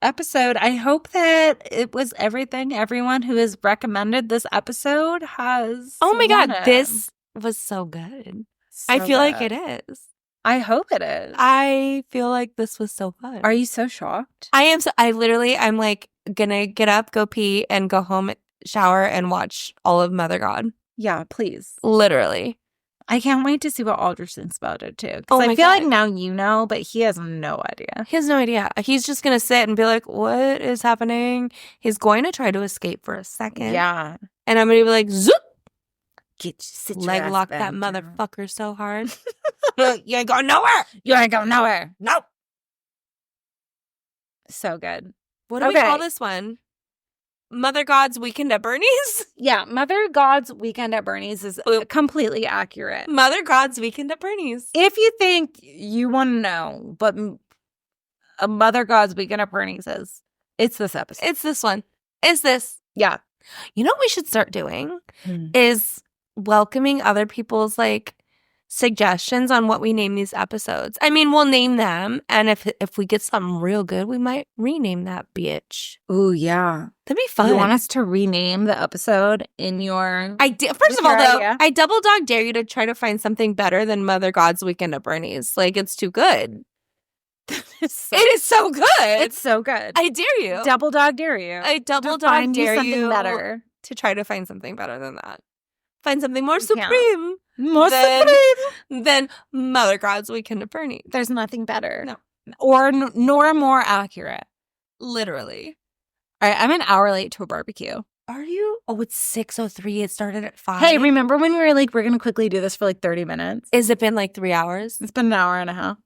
episode. I hope that it was everything everyone who has recommended this episode has. Oh my God, this was so good. I feel like it is. I hope it is. I feel like this was so fun. Are you so shocked? I am. I'm like gonna get up, go pee, and go home, shower, and watch all of Mother God. Yeah, please. Literally. I can't wait to see what Aldrich thinks about it, too. Because I feel like now but he has no idea. He has no idea. He's just going to sit and be like, what is happening? He's going to try to escape for a second. Yeah. And I'm going to be like, zoop! Sit leg lock that motherfucker so hard. You ain't going nowhere! You ain't going nowhere! Nope! So good. What do we call this one? Mother God's Weekend at Bernie's? Yeah, Mother God's Weekend at Bernie's is completely accurate. Mother God's Weekend at Bernie's. If you think you want to know what a Mother God's Weekend at Bernie's is, it's this episode. It's this one. It's this. Yeah. You know what we should start doing is welcoming other people's like suggestions on what we name these episodes. I mean, we'll name them, and if we get something real good, we might rename that bitch. Ooh, yeah. That'd be fun. You want us to rename the episode in your... First of all, though, I double dog dare you to try to find something better than Mother God's Weekend at Bernie's. Like, it's too good. So, It is so good. it's so good. I dare you. Double dog dare you. I double to find dog dare something you better. to try to find something better than that. Find something more You can't. supreme More than- supreme. than Mother God's Weekend at Bernie. There's nothing better. No. Or nor more accurate. Literally. All right, I'm an hour late to a barbecue. Are you? Oh, it's 6:03. It started at 5. Hey, remember when we were like, we're going to quickly do this for like 30 minutes? Is it been like 3 hours? It's been an hour and a half.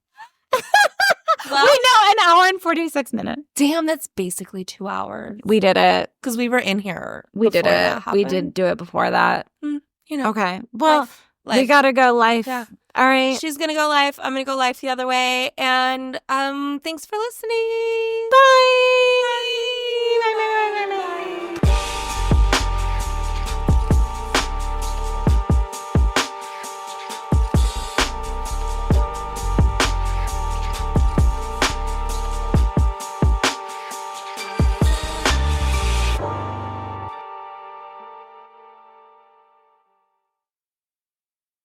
Well, Wait, no, an hour and 46 minutes. damn, that's basically 2 hours. We did it. Because we were in here. We did before it. that We happened. did do it before that. You know. Okay. Well, life. we got to go live. Yeah. All right. She's going to go live. I'm going to go live the other way. And thanks for listening. Bye.